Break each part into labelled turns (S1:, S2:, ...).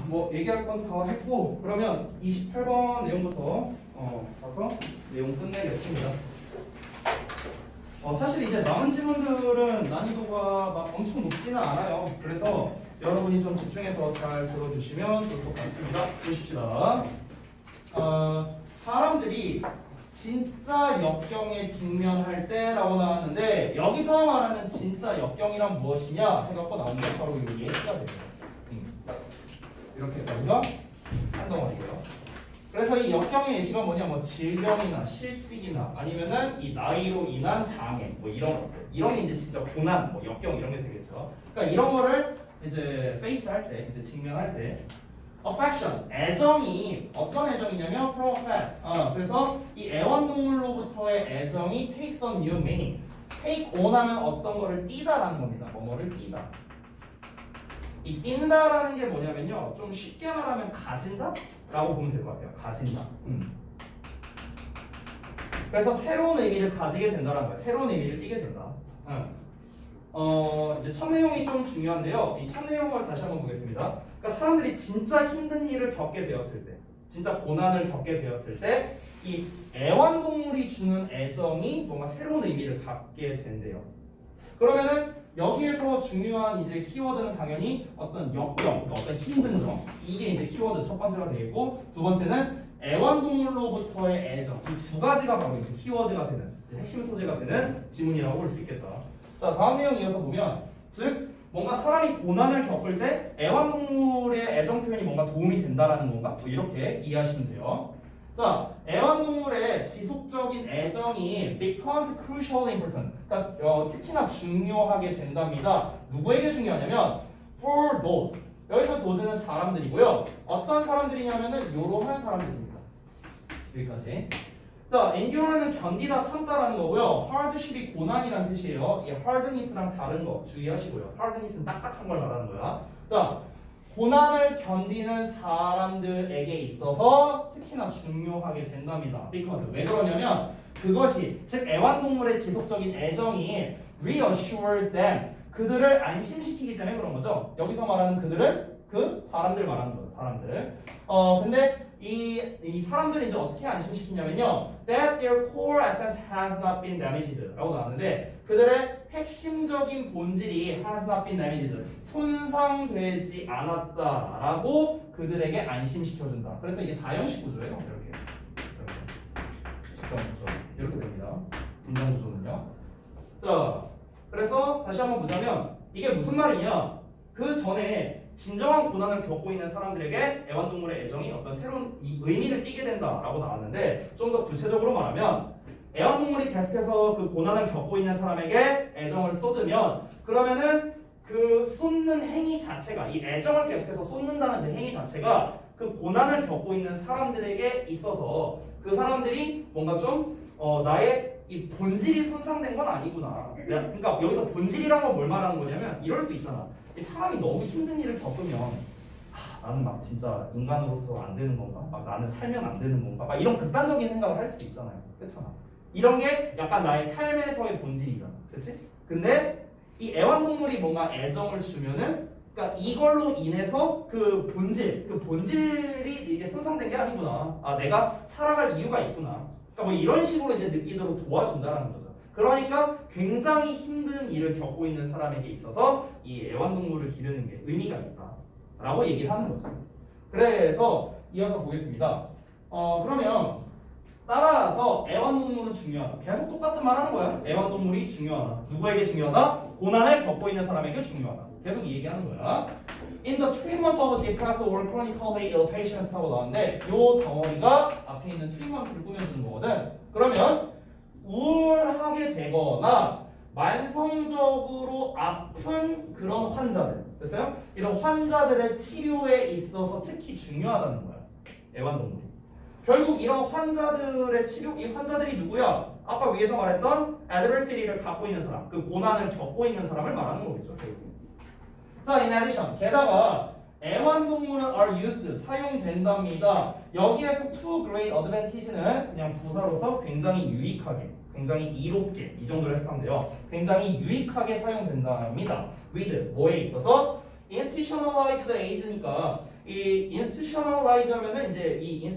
S1: 뭐 얘기할 건 다 했고 그러면 28번 내용부터 가서 내용 끝내겠습니다. 사실 이제 남은 지문들은 난이도가 막 엄청 높지는 않아요. 그래서 여러분이 좀 집중해서 잘 들어주시면 좋을 것 같습니다. 보십시다. 사람들이 진짜 역경에 직면할 때라고 나왔는데 여기서 말하는 진짜 역경이란 무엇이냐 해갖고 나온 게 바로 이 예시가 되죠. 이렇게까지가 한 덩어리고요. 그래서 이 역경의 예시가 뭐냐, 뭐 질병이나 실직이나 아니면은 이 나이로 인한 장애, 뭐 이런 것들, 이런 게 이제 진짜 고난, 뭐 역경 이런 게 되겠죠. 그러니까 이런 거를 이제 페이스 할 때, 이제 직면할 때, affection, 애정이 어떤 애정이냐면 from affect. 그래서 이 애완동물로부터의 애정이 takes on new meaning. take on 하면 어떤 거를 띠다라는 겁니다. 뭐를 띠다. 이 띈다라는 게 뭐냐면요, 좀 쉽게 말하면 가진다? 라고 보면 될 것 같아요. 가진다. 그래서 새로운 의미를 가지게 된다는 거예요. 새로운 의미를 띠게 된다. 이제 첫 내용이 좀 중요한데요. 이 첫 내용을 다시 한번 보겠습니다. 그러니까 사람들이 진짜 힘든 일을 겪게 되었을 때, 진짜 고난을 겪게 되었을 때, 이 애완동물이 주는 애정이 뭔가 새로운 의미를 갖게 된대요. 그러면은 여기에서 중요한 이제 키워드는 당연히 어떤 역경, 어떤 힘든 점, 이게 이제 키워드 첫 번째가 되겠고, 두 번째는 애완동물로부터의 애정, 이 두 가지가 바로 이제 키워드가 되는, 핵심 소재가 되는 지문이라고 볼 수 있겠다. 자, 다음 내용 이어서 보면, 즉 뭔가 사람이 고난을 겪을 때 애완동물의 애정 표현이 뭔가 도움이 된다라는 건가? 뭐 이렇게 이해하시면 돼요. 자, 애완동물의 지속적인 애정이 becomes crucially important. 그러니까 특히나 중요하게 된답니다. 누구에게 중요하냐면 for those. 여기서 those는 사람들이고요. 어떤 사람들이냐면은 이러한 사람들입니다. 여기까지. 자, endure는 견디다, 참다라는 거고요. hardship이 고난이라는 뜻이에요. 이 hardness랑 다른 거 주의하시고요. hardness는 딱딱한 걸 말하는 거야. 자, 고난을 견디는 사람들에게 있어서 특히나 중요하게 된답니다. because 왜 그러냐면 그것이, 즉 애완동물의 지속적인 애정이 reassures them, 그들을 안심시키기 때문에 그런 거죠. 여기서 말하는 그들은 그 사람들 말하는 거예요. 사람들. 근데 이 사람들이 이제 어떻게 안심시키냐면요, that their core essence has not been damaged 라고 나왔는데 그들의 핵심적인 본질이 has not been damaged, 손상되지 않았다라고 그들에게 안심시켜준다. 그래서 이게 4형식 구조예요. 이렇게 직접 구조 이렇게 됩니다. 분장 구조는요. 자, 그래서 다시 한번 보자면 이게 무슨 말이냐, 그 전에 진정한 고난을 겪고 있는 사람들에게 애완동물의 애정이 어떤 새로운 의미를 띠게 된다라고 나왔는데, 좀 더 구체적으로 말하면 애완동물이 계속해서 그 고난을 겪고 있는 사람에게 애정을 쏟으면, 그러면은 그 쏟는 행위 자체가, 이 애정을 계속해서 쏟는다는 그 행위 자체가 그 고난을 겪고 있는 사람들에게 있어서 그 사람들이 뭔가 좀 나의 이 본질이 손상된 건 아니구나. 그러니까 여기서 본질이란 건 뭘 말하는 거냐면 이럴 수 있잖아. 이 사람이 너무 힘든 일을 겪으면 나는 막 진짜 인간으로서 안 되는 건가? 막 나는 살면 안 되는 건가? 막 이런 극단적인 생각을 할 수도 있잖아요. 그렇잖아. 이런 게 약간 나의 삶에서의 본질이잖아. 그렇지? 근데 이 애완동물이 뭔가 애정을 주면은, 그러니까 이걸로 인해서 그 본질이 이게 손상된 게 아니구나. 내가 살아갈 이유가 있구나. 그러니까 뭐 이런 식으로 이제 느끼도록 도와준다라는 거죠. 그러니까 굉장히 힘든 일을 겪고 있는 사람에게 있어서 이 애완동물을 기르는 게 의미가 있다라고 얘기를 하는 거죠. 그래서 이어서 보겠습니다. 그러면 따라서 애완동물은 중요하다. 계속 똑같은 말 하는 거야. 애완동물이 중요하다. 누구에게 중요하다? 고난을 겪고 있는 사람에게 중요하다. 계속 이 얘기하는 거야. In the treatment of depressed or chronically ill patients 하고 나왔는데 이 덩어리가 앞에 있는 treatment를 꾸며주는 거거든. 그러면 우울하게 되거나 만성적으로 아픈 그런 환자들, 됐어요? 이런 환자들의 치료에 있어서 특히 중요하다는 거야. 애완동물이. 결국 이런 환자들의 치료, 이 환자들이 누구야? 아까 위에서 말했던 adversity를 갖고 있는 사람, 그 고난을 겪고 있는 사람을 말하는 거겠죠. 결국. 자, in addition, 게다가 애완동물은 are used, 사용된답니다. 여기에서 to great advantage는 그냥 부사로서 굉장히 유익하게, 굉장히 이롭게, 이 정도로 해석하면 돼요. 굉장히 유익하게 사용된답니다. with, 뭐에 있어서? institution institutionalized age니까 이 institutionalized 하면은 이제 이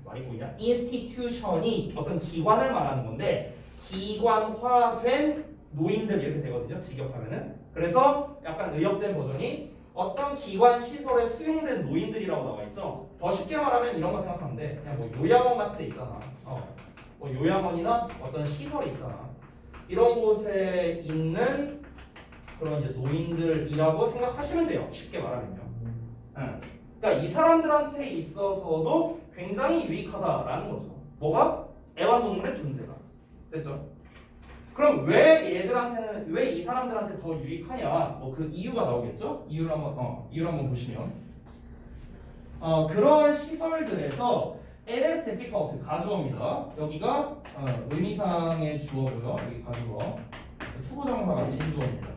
S1: 말이 보이냐? institution이 어떤 기관을 말하는 건데 기관화된 노인들 이렇게 되거든요. 직역하면은. 그래서 약간 의역된 버전이 어떤 기관 시설에 수용된 노인들이라고 나와 있죠. 더 쉽게 말하면 이런 거 생각하면 돼. 그냥 뭐 요양원 같은 데 있잖아. 뭐 요양원이나 어떤 시설이 있잖아. 이런 곳에 있는 그런 이제 노인들이라고 생각하시면 돼요. 쉽게 말하면요. 그러니까 이 사람들한테 있어서도 굉장히 유익하다라는 거죠. 뭐가? 애완동물의 존재가. 됐죠? 그럼 왜 이 사람들한테 더 유익하냐? 뭐 그 이유가 나오겠죠? 이유를 한번 보시면. 그런 시설들에서 it is difficult, 가주어입니다. 여기가 의미상의 주어고요. 여기 가주어. 투부정사가 진주어입니다.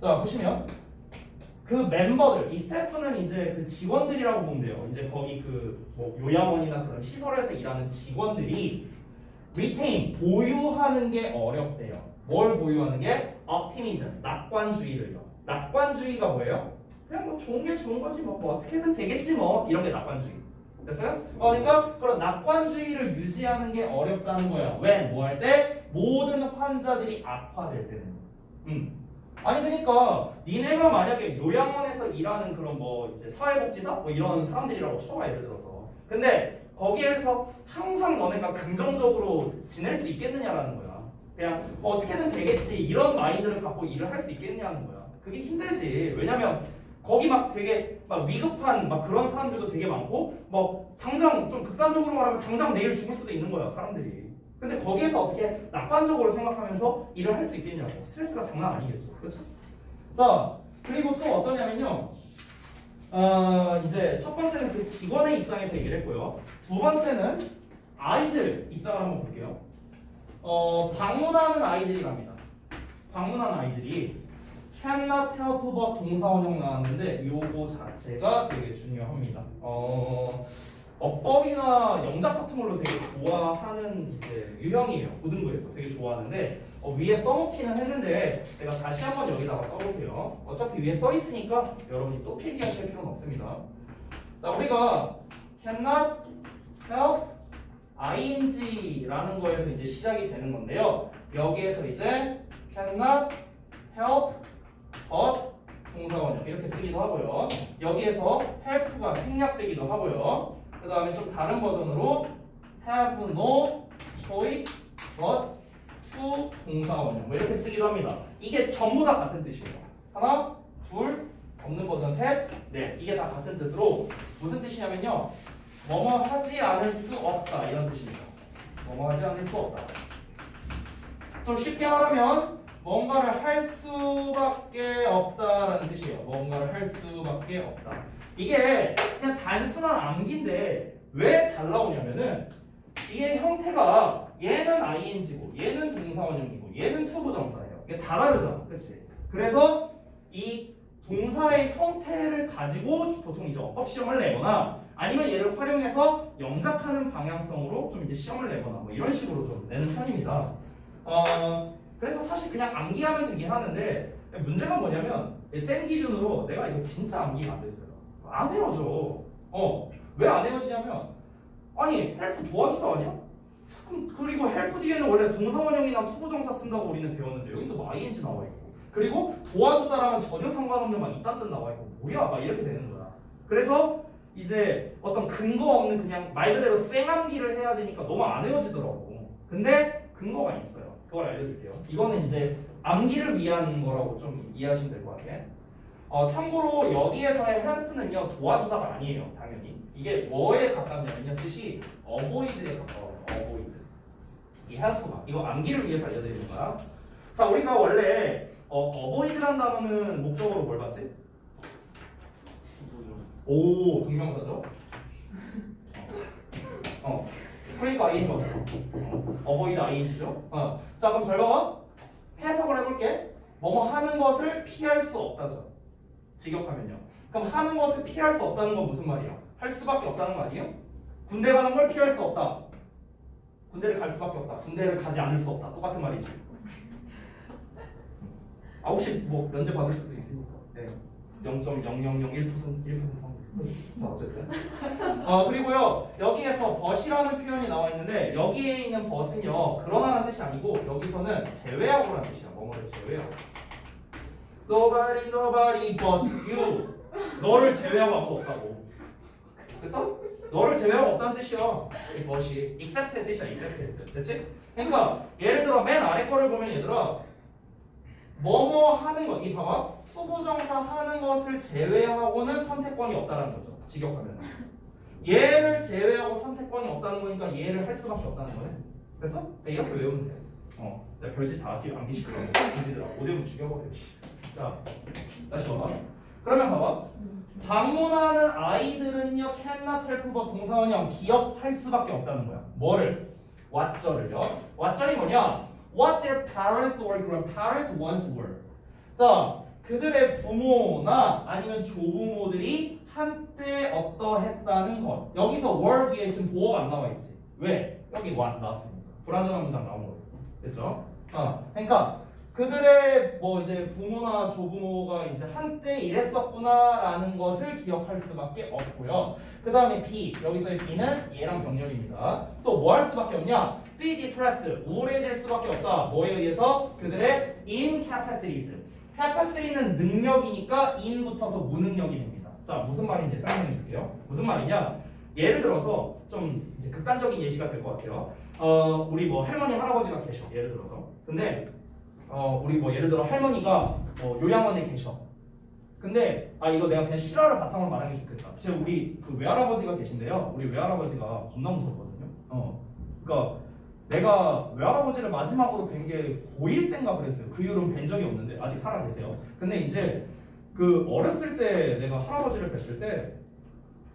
S1: 자, 보시면 그 멤버들, 이 스태프는 이제 그 직원들이라고 보면 돼요. 이제 거기 그 뭐 요양원이나 그런 시설에서 일하는 직원들이 retain, 보유하는 게 어렵대요. 뭘 보유하는 게? optimism, 낙관주의를요. 낙관주의가 뭐예요? 그냥 뭐 좋은 게 좋은 거지 뭐 어떻게든 되겠지 뭐 이런 게 낙관주의. 됐어요? 그러니까 그런 낙관주의를 유지하는 게 어렵다는 거야. 왜? 뭐 할 때? 모든 환자들이 악화될 때는. 아니 그러니까 니네가 만약에 요양원에서 일하는 그런 뭐 이제 사회복지사 뭐 이런 사람들이라고 쳐봐 예를 들어서. 근데 거기에서 항상 너네가 긍정적으로 지낼 수 있겠느냐라는 거야. 그냥 뭐 어떻게든 되겠지 이런 마인드를 갖고 일을 할 수 있겠냐는 거야. 그게 힘들지. 왜냐면 거기 막 되게 막 위급한 막 그런 사람들도 되게 많고 뭐 당장 좀 극단적으로 말하면 당장 내일 죽을 수도 있는 거야 사람들이. 근데 거기에서 어떻게 낙관적으로 생각하면서 일을 할 수 있겠냐고. 스트레스가 장난 아니겠죠. 그렇죠? 자 그리고 또 어떠냐면요. 이제 첫 번째는 그 직원의 입장에서 얘기를 했고요. 두 번째는 아이들 입장을 한번 볼게요. 방문하는 아이들이랍니다. 방문하는 아이들이 cannot help but 동사원형 나왔는데 요거 자체가 되게 중요합니다. 어법이나 영작 같은 걸로 되게 좋아하는 이제 유형이에요. 고등부에서 되게 좋아하는데 위에 써놓기는 했는데 내가 다시 한번 여기다가 써볼게요. 어차피 위에 써 있으니까 여러분이 또 필기하실 필요는 없습니다. 자, 우리가 cannot help ing라는 거에서 이제 시작이 되는 건데요. 여기에서 이제 cannot help but 동사원형 이렇게 쓰기도 하고요. 여기에서 help가 생략되기도 하고요. 그 다음에 좀 다른 버전으로 have no choice but to 동사원형 뭐 이렇게 쓰기도 합니다. 이게 전부 다 같은 뜻이에요. 하나, 둘, 없는 버전 셋, 넷. 이게 다 같은 뜻으로 무슨 뜻이냐면요. 뭐뭐 하지 않을 수 없다 이런 뜻입니다. 뭐뭐 하지 않을 수 없다. 좀 쉽게 말하면 뭔가를 할 수밖에 없다라는 뜻이에요. 뭔가를 할 수밖에 없다. 이게 그냥 단순한 암기인데 왜 잘 나오냐면은 뒤에 형태가 얘는 ing고 얘는 동사원형이고 얘는 투부정사예요. 이게 다 다르잖아. 그렇지? 그래서 이 동사의 형태를 가지고 보통 이제 어법 시험을 내거나 아니면 얘를 활용해서 영작하는 방향성으로 좀 이제 시험을 내거나 뭐 이런 식으로 좀 내는 편입니다. 그래서 사실 그냥 암기하면 되긴 하는데 문제가 뭐냐면 쌤 기준으로 내가 이거 진짜 암기가 안 됐어요. 안 헤어져. 왜 안 헤어지냐면 아니 헬프 도와주다 아니야? 그리고 헬프 뒤에는 원래 동사원형이나 투부정사 쓴다고 우리는 배웠는데 여기도 뭐 ing 나와 있고 그리고 도와주다라면 전혀 상관없는 막 이딴 뜻 나와 있고 뭐야 막 이렇게 되는 거야. 그래서 이제 어떤 근거 없는 그냥 말 그대로 쌩암기를 해야 되니까 너무 안 헤어지더라고. 근데 근거가 있어요. 그걸 알려줄게요. 이거는 이제 암기를 위한 거라고 좀 이해하시면 될 것 같아. 참고로 여기에서의 help는요 도와주다가 아니에요. 당연히 이게 뭐에 가깝냐면요 뜻이 avoid에 가까워요. avoid 이 help가 이거 암기를 위해서 알려드리는 거야. 자 우리가 원래 avoid라는 단어는 목적으로 뭘 봤지? 오 동명사죠? 그러니까 ing 맞죠? avoid ing죠? 자 그럼 잘 봐봐. 해석을 해볼게. 뭐뭐 하는 것을 피할 수 없다죠. 직역하면요. 그럼 하는 것을 피할 수 없다는 건 무슨 말이야? 할 수밖에 없다는 거 아니에요? 군대 가는 걸 피할 수 없다. 군대를 갈 수밖에 없다. 군대를 가지 않을 수 없다. 똑같은 말이지. 혹시 뭐 면제 받을 수도 있으니까. 네. 0.0001% 자, 어쨌든. 그리고요, 여기에서 but이라는 표현이 나와 있는데, 여기에 있는 but은요, 그러나라는 뜻이 아니고, 여기서는 제외하고라는 뜻이야. 뭐뭐를 제외하고. Nobody but you. 너를 제외하고 아무도 없다고. 그래서 너를 제외하고 없다는 뜻이야. 이 but이. except의 뜻이야, except의 뜻. 됐지? 그러니까, 예를 들어, 맨 아래 거를 보면 얘들아, 뭐뭐 하는 것, 이 봐봐. 투부정사 하는 것을 제외하고는 선택권이 없다는 거죠. 직역하면. 얘를 제외하고 선택권이 없다는 거니까 얘를 할 수밖에 없다는 거네. 그래서 이렇게 외우면 돼. 내가 별짓 다 암기 시키려고. 그지더라. 오대문 죽여버려. 자, 다시 봐봐. 그러면 봐봐. 방문하는 아이들은요, cannot help but 동사원형 기억할 수밖에 없다는 거야. 뭐를? what절을요. what절이 뭐냐? What their parents or grandparents once were. 자, 그들의 부모나 아니면 조부모들이 한때 어떠했다는 것. 여기서 were 뒤에 지금 보어가 안 나와 있지. 왜? 여기 what 나왔으니까. 불완전한 문장 나온 거예요. 됐죠? 그러니까 그들의 뭐 이제 부모나 조부모가 이제 한때 이랬었구나라는 것을 기억할 수밖에 없고요. 그 다음에 B, 여기서의 B는 얘랑 병렬입니다. 또 뭐 할 수밖에 없냐? Be depressed, 우울해질 수밖에 없다. 뭐에 의해서? 그들의 incapacities. capacity는 능력이니까 in 붙어서 무능력이 됩니다. 자, 무슨 말인지 설명해 줄게요. 무슨 말이냐? 예를 들어서 좀 이제 극단적인 예시가 될 것 같아요. 우리 뭐 할머니 할아버지가 계셔. 예를 들어서. 근데 우리 뭐 예를 들어 할머니가 요양원에 계셔. 근데 이거 내가 그냥 실화를 바탕으로 말하는 게 좋겠다. 제가 우리 그 외할아버지가 계신데요. 우리 외할아버지가 겁나 무섭거든요. 그러니까 내가 외할아버지를 마지막으로 뵌 게 고1 때인가 그랬어요. 그 이후로는 뵌 적이 없는데 아직 살아 계세요. 근데 이제 그 어렸을 때 내가 할아버지를 뵀을 때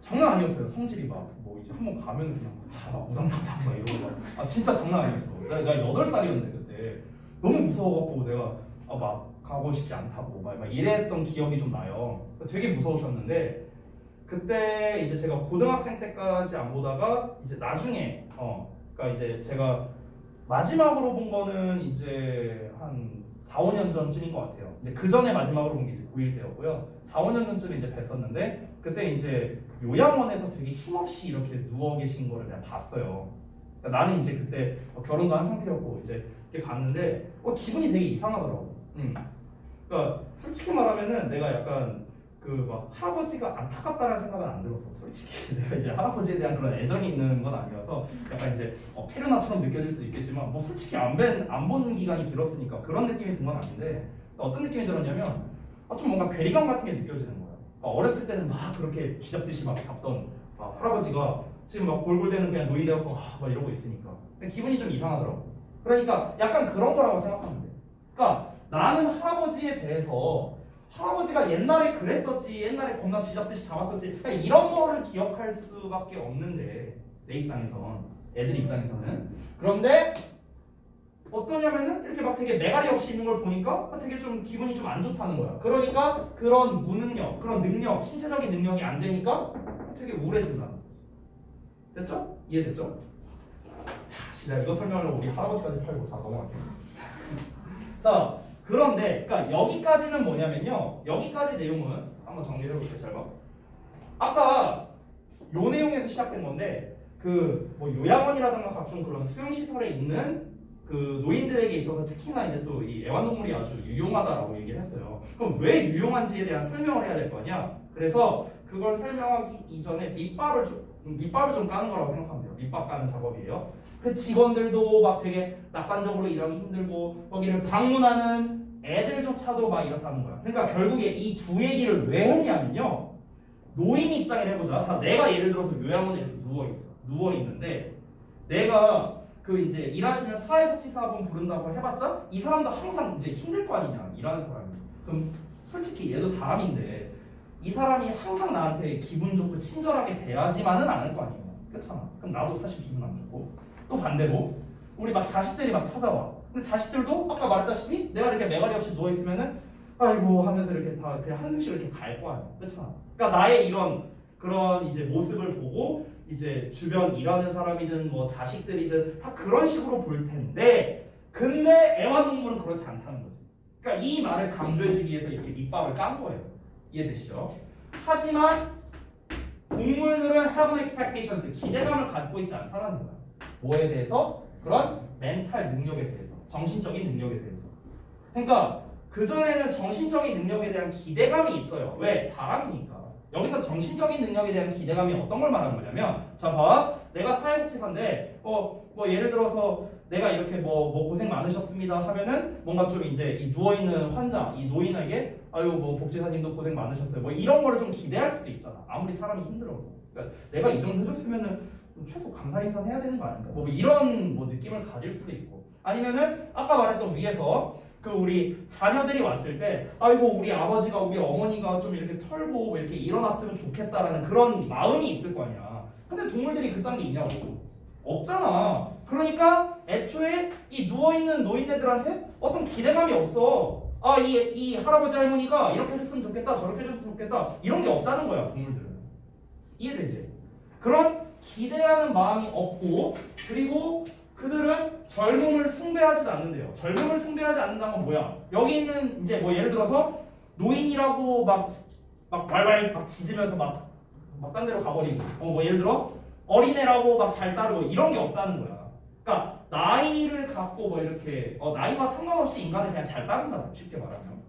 S1: 장난 아니었어요. 성질이 막 뭐 이제 한번 가면 그냥 다 우당탕탕 막 이러고 막 진짜 장난 아니었어. 나 8살이었는데 그때 너무 무서워갖고 내가 막 가고 싶지 않다고 막 이랬던 기억이 좀 나요. 되게 무서우셨는데 그때 이제 제가 고등학생 때까지 안 보다가 이제 나중에 그러니까 이제 제가 마지막으로 본 거는 이제 한 4, 5년 전쯤인 것 같아요. 이제 그 전에 마지막으로 본 게 이제 9일 때였고요. 4, 5년 전쯤에 이제 뵀었는데 그때 이제 요양원에서 되게 힘없이 이렇게 누워 계신 거를 내가 봤어요. 그러니까 나는 이제 그때 결혼도 한 상태였고 이제 이렇게 갔는데 기분이 되게 이상하더라고. 그러니까 솔직히 말하면은 내가 약간 그 막 할아버지가 안타깝다는 생각은 안 들었어. 솔직히 내가 이제 할아버지에 대한 그런 애정이 있는 건 아니어서 약간 이제 페르나처럼 느껴질 수 있겠지만 뭐 솔직히 안 본 기간이 길었으니까 그런 느낌이 든 건 아닌데 어떤 느낌이 들었냐면 좀 뭔가 괴리감 같은 게 느껴지는 거야. 어렸을 때는 막 그렇게 쥐잡듯이 막 잡던 할아버지가 지금 막 골골대는 그냥 노인 되었고 막 이러고 있으니까 기분이 좀 이상하더라고. 그러니까 약간 그런 거라고 생각하면 돼. 그러니까 나는 할아버지에 대해서 할아버지가 옛날에 그랬었지, 옛날에 겁나 쥐잡듯이 잡았었지, 이런 거를 기억할 수밖에 없는데 내 입장에선, 애들 입장에서는. 그런데 어떠냐면은 이렇게 막 되게 매가리 없이 있는 걸 보니까 되게 좀 기분이 좀 안 좋다는 거야. 그러니까 그런 무능력, 그런 능력, 신체적인 능력이 안 되니까 되게 우울해진다는 거지. 됐죠? 이해됐죠? 내가 이거 설명하려고 우리 할아버지까지 팔고 자 넘어갈게요. 자, 그런데 그러니까 여기까지는 뭐냐면요. 여기까지 내용은 한번 정리를 해볼게요. 잘 봐. 아까 요 내용에서 시작된 건데 그 뭐 요양원이라든가 각종 그런 수용시설에 있는 그 노인들에게 있어서 특히나 이제 또 이 애완동물이 아주 유용하다라고 얘기를 했어요. 그럼 왜 유용한지에 대한 설명을 해야 될 거 아니야? 그래서 그걸 설명하기 이전에 밑밥을 좀 까는 거라고 생각하면 돼요. 밑밥 까는 작업이에요. 그 직원들도 막 되게 낙관적으로 일하기 힘들고 거기를 방문하는 애들조차도 막 이렇다는 거야. 그러니까 결국에 이 두 얘기를 왜 했냐면요. 노인 입장을 해보자. 자, 내가 예를 들어서 요양원에 이렇게 누워 있는데 내가 그 이제 일하시는 사회복지사분 부른다고 해봤자 이 사람도 항상 이제 힘들 거 아니냐, 일하는 사람이. 그럼 솔직히 얘도 사람인데 이 사람이 항상 나한테 기분 좋고 친절하게 대하지만은 않을 거 아니에요. 그렇잖아. 그럼 나도 사실 기분 안 좋고. 또 반대로 우리 막 자식들이 막 찾아와. 근데 자식들도 아까 말했다시피 내가 이렇게 매가리 없이 누워 있으면은 아이고 하면서 이렇게 다 그냥 한숨씩 이렇게 갈 거 아니야. 그렇잖아. 그러니까 나의 그런 이제 모습을 보고 이제 주변 일하는 사람이든 뭐 자식들이든 다 그런 식으로 볼 텐데 근데 애완동물은 그렇지 않다는 거지. 그러니까 이 말을 강조해주기 위해서 이렇게 밑밥을 깐 거예요. 이해되시죠? 하지만 동물들은 have an expectations, 기대감을 갖고 있지 않다는 거야. 뭐에 대해서? 그런 멘탈 능력에 대해서, 정신적인 능력에 대해서. 그러니까 그전에는 정신적인 능력에 대한 기대감이 있어요. 왜? 사람이니까. 여기서 정신적인 능력에 대한 기대감이 어떤 걸 말하는 거냐면, 자, 봐. 내가 사회복지사인데, 뭐 예를 들어서 내가 이렇게 뭐 고생 많으셨습니다 하면은 뭔가 좀 이제 이 누워있는 환자, 이 노인에게 아유 뭐 복지사님도 고생 많으셨어요. 뭐 이런 거를 좀 기대할 수도 있잖아. 아무리 사람이 힘들어도. 그러니까 내가 이 정도 해줬으면은 최소 감사 인사는 해야 되는 거 아닌가? 뭐 이런 뭐 느낌을 가질 수도 있고. 아니면은 아까 말했던 위에서 그 우리 자녀들이 왔을 때 아이고 우리 아버지가 우리 어머니가 좀 이렇게 털고 뭐 이렇게 일어났으면 좋겠다라는 그런 마음이 있을 거 아니야. 근데 동물들이 그딴 게 있냐고. 없잖아. 그러니까 애초에 이 누워있는 노인네들한테 어떤 기대감이 없어. 아, 이 할아버지 할머니가 이렇게 했으면 좋겠다 저렇게 해줬으면 좋겠다 이런 게 없다는 거야. 동물들은. 이해되지? 그런 기대하는 마음이 없고, 그리고 그들은 젊음을 숭배하지 않는데요. 젊음을 숭배하지 않는다는 건 뭐야? 여기 있는 이제 뭐 예를 들어서 노인이라고 막 발발 막 짖으면서 막 딴 데로 가버리고, 뭐 예를 들어 어린애라고 막 잘 따르고 이런 게 없다는 거야. 그러니까 나이를 갖고 뭐 이렇게 나이와 상관없이 인간을 그냥 잘 따른다, 쉽게 말하면.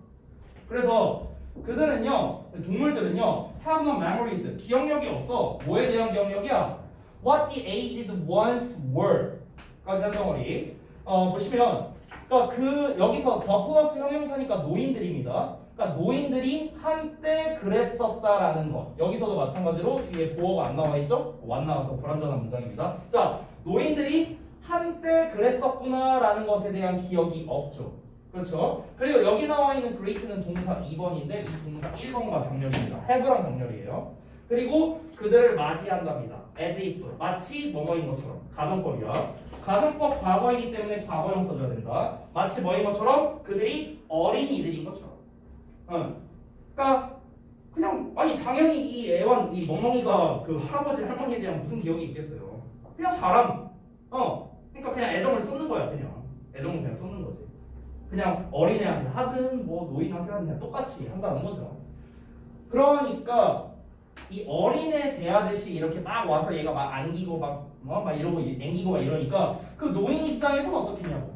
S1: 그래서 그들은요, 동물들은요, have no memories, 기억력이 없어. 뭐에 대한 기억력이야? What the aged once were 까지 한 덩어리. 보시면 그러니까 여기서 더 플러스 형용사니까 노인들입니다. 그러니까 노인들이 한때 그랬었다라는 거. 여기서도 마찬가지로 뒤에 보어가 안 나와 있죠? 안 나와서 불완전한 문장입니다. 자, 노인들이 한때 그랬었구나라는 것에 대한 기억이 없죠. 그렇죠? 그리고 여기 나와 있는 great는 동사 2번인데 이 동사 1번과 병렬입니다. have랑 병렬이에요. 그리고 그들을 맞이한답니다. as if, 마치 뭐뭐인 것처럼. 가정법이야. 가정법 과거이기 때문에 과거형 써줘야 된다. 마치 뭐인 것처럼 그들이 어린이들인 것처럼. 그러니까 그냥 아니 당연히 이 애완 이 멍멍이가 그 할아버지 할머니에 대한 무슨 기억이 있겠어요. 그냥 사람. 그러니까 그냥 애정을 쏟는 거야. 그냥 애정을 그냥 쏟는 거지. 그냥 어린애한테 하든 뭐 노인한테 하든 그냥 똑같이 한다는 거죠. 그러니까 이 어린애 대하듯이 이렇게 막 와서 얘가 막 안기고 막 이러고 앵기고 막 이러니까 그 노인 입장에서는 어떻겠냐고.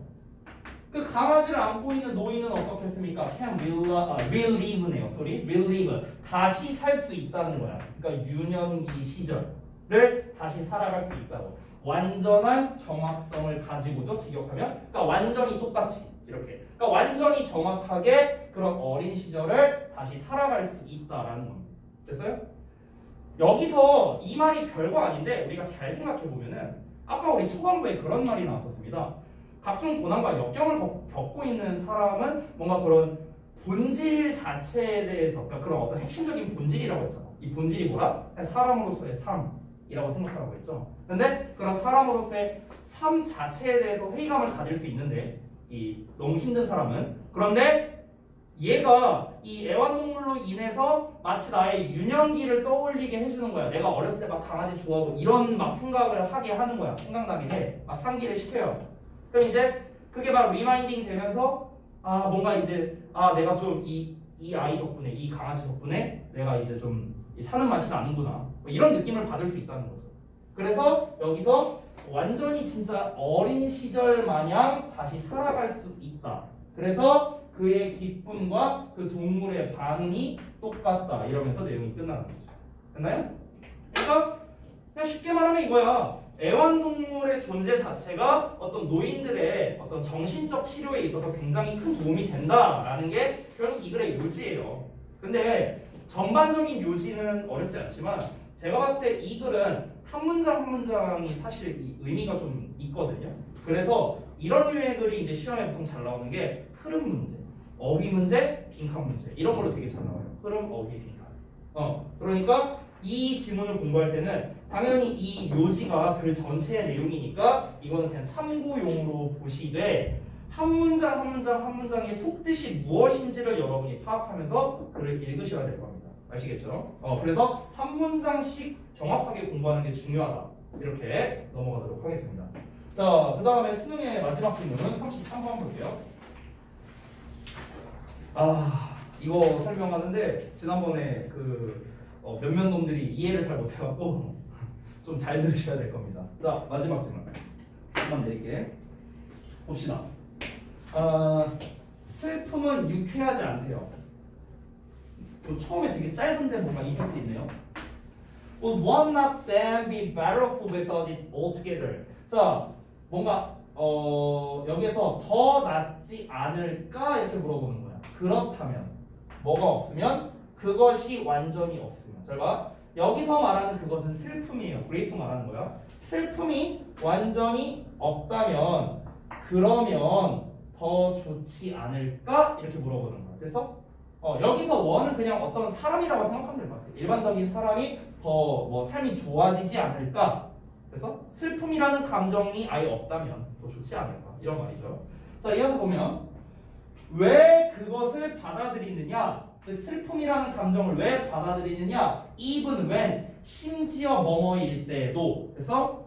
S1: 그 강아지를 안고 있는 노인은 어떻겠습니까? can relive네요. relive. 다시 살 수 있다는 거야. 그러니까 유년기 시절을 다시 살아갈 수 있다고. 완전한 정확성을 가지고도 직역하면, 그러니까 완전히 똑같이 이렇게. 그러니까 완전히 정확하게 그런 어린 시절을 다시 살아갈 수 있다라는 겁니다. 됐어요? 여기서 이 말이 별거 아닌데 우리가 잘 생각해 보면은 아까 우리 초반부에 그런 말이 나왔었습니다. 각종 고난과 역경을 겪고 있는 사람은 뭔가 그런 본질 자체에 대해서, 그러니까 그런 어떤 핵심적인 본질이라고 했잖아. 이 본질이 뭐라? 사람으로서의 삶이라고 생각하라고 했죠. 근데 그런 사람으로서의 삶 자체에 대해서 회의감을 가질 수 있는데 이 너무 힘든 사람은, 그런데 얘가 이 애완동물로 인해서 마치 나의 유년기를 떠올리게 해주는 거야. 내가 어렸을 때 막 강아지 좋아하고 이런 막 생각을 하게 하는 거야. 생각나게 해. 막 상기를 시켜요. 그럼 이제 그게 막 리마인딩 되면서 뭔가 이제 내가 좀 이 아이 덕분에, 이 강아지 덕분에 내가 이제 좀 사는 맛이 나는구나. 뭐 이런 느낌을 받을 수 있다는 거죠. 그래서 여기서 완전히 진짜 어린 시절 마냥 다시 살아갈 수 있다. 그래서 그의 기쁨과 그 동물의 반응이 똑같다. 이러면서 내용이 끝나는 거죠. 됐나요? 그러니까 그냥 쉽게 말하면 이거야. 애완동물의 존재 자체가 어떤 노인들의 어떤 정신적 치료에 있어서 굉장히 큰 도움이 된다라는 게 결국 이 글의 요지예요. 근데 전반적인 요지는 어렵지 않지만 제가 봤을 때 이 글은 한 문장 한 문장이 사실 이 의미가 좀 있거든요. 그래서 이런 류의 글이 이제 시험에 보통 잘 나오는 게 흐름 문제, 어휘 문제, 빈칸 문제 이런 걸로 되게 잘 나와요. 흐름, 어휘, 빈칸. 그러니까 이 지문을 공부할 때는 당연히 이 요지가 글 전체의 내용이니까 이거는 그냥 참고용으로 보시되 한 문장 한 문장 한 문장의 속뜻이 무엇인지를 여러분이 파악하면서 글을 읽으셔야 될 겁니다. 아시겠죠? 그래서 한 문장씩 정확하게 공부하는 게 중요하다. 이렇게 넘어가도록 하겠습니다. 자, 그 다음에 수능의 마지막 질문은 33번 볼게요. 이거 설명하는데 지난번에 그 몇몇 놈들이 이해를 잘 못해갖고 좀 잘 들으셔야 될 겁니다. 자, 마지막 질문 한번 내릴게. 봅시다. 슬픔은 유쾌하지 않대요. 처음에 되게 짧은데 뭔가 임팩트 있네요. Would one not then be better off without it altogether? 자, 뭔가 여기에서 더 낫지 않을까 이렇게 물어보는 거야. 그렇다면 뭐가 없으면 그것이 완전히 없으면. 잘 봐. 여기서 말하는 그것은 슬픔이에요. 그레이프 말하는 거야. 슬픔이 완전히 없다면 그러면 더 좋지 않을까 이렇게 물어보는 거야. 그래서 여기서 원은 그냥 어떤 사람이라고 생각하면 될 것 같아. 일반적인 사람이 더 뭐 삶이 좋아지지 않을까. 그래서 슬픔이라는 감정이 아예 없다면 더 좋지 않을까 이런 말이죠. 자, 이어서 보면 왜 그것을 받아들이느냐, 즉 슬픔이라는 감정을 왜 받아들이느냐, even when 심지어 뭐뭐일 때도. 그래서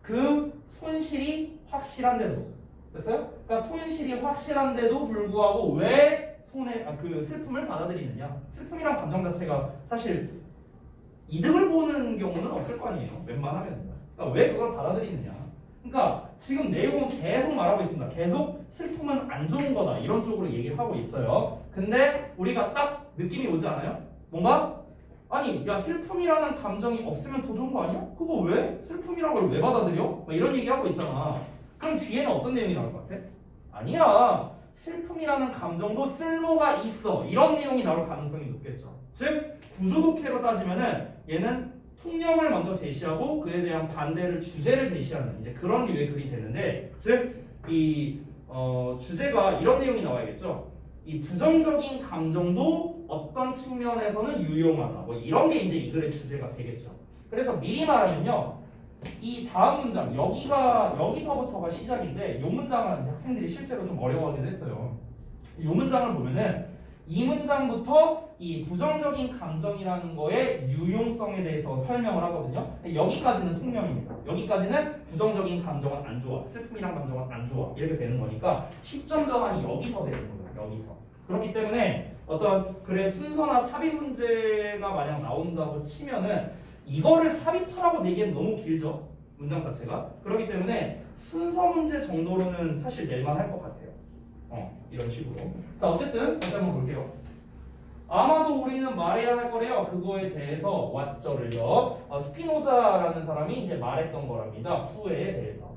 S1: 그 손실이 확실한데도. 됐어요? 그러니까 손실이 확실한데도 불구하고 왜 그 슬픔을 받아들이느냐. 슬픔이란 감정 자체가 사실 이득을 보는 경우는 없을 거 아니에요. 웬만하면. 그러니까 왜 그걸 받아들이느냐. 그러니까 지금 내용은 계속 말하고 있습니다. 계속 슬픔은 안 좋은 거다 이런 쪽으로 얘기를 하고 있어요. 근데 우리가 딱 느낌이 오지 않아요? 뭔가 아니 야 슬픔이라는 감정이 없으면 더 좋은 거 아니야? 그거 왜? 슬픔이란 걸 왜 받아들여? 막 이런 얘기하고 있잖아. 그럼 뒤에는 어떤 내용이 나올 것 같아? 아니야. 슬픔이라는 감정도 쓸모가 있어. 이런 내용이 나올 가능성이 높겠죠. 즉 구조독해로 따지면은 얘는 통념을 먼저 제시하고 그에 대한 반대를 주제를 제시하는 이제 그런 류의 글이 되는데, 즉 이 주제가 이런 내용이 나와야겠죠. 이 부정적인 감정도 어떤 측면에서는 유용하다. 뭐 이런 게 이제 이 글의 주제가 되겠죠. 그래서 미리 말하면요. 이 다음 문장 여기서부터가 시작인데 이 문장은 학생들이 실제로 좀 어려워하기도 했어요. 이 문장을 보면은 이 문장부터 이 부정적인 감정이라는 거의 유용성에 대해서 설명을 하거든요. 여기까지는 통념입니다. 여기까지는 부정적인 감정은 안 좋아, 슬픔이란 감정은 안 좋아 이렇게 되는 거니까 시점 전환이 여기서 되는 거예요. 여기서. 그렇기 때문에 어떤 글의 순서나 삽입 문제가 만약 나온다고 치면은 이거를 삽입하라고 내기엔 너무 길죠. 문장 자체가. 그렇기 때문에 순서 문제 정도로는 사실 낼만할 것 같아요. 이런 식으로. 자, 어쨌든 다시 한번 볼게요. 아마도 우리는 말해야 할 거래요. 그거에 대해서 왓절을요. 스피노자라는 사람이 이제 말했던 거랍니다. 후회에 대해서.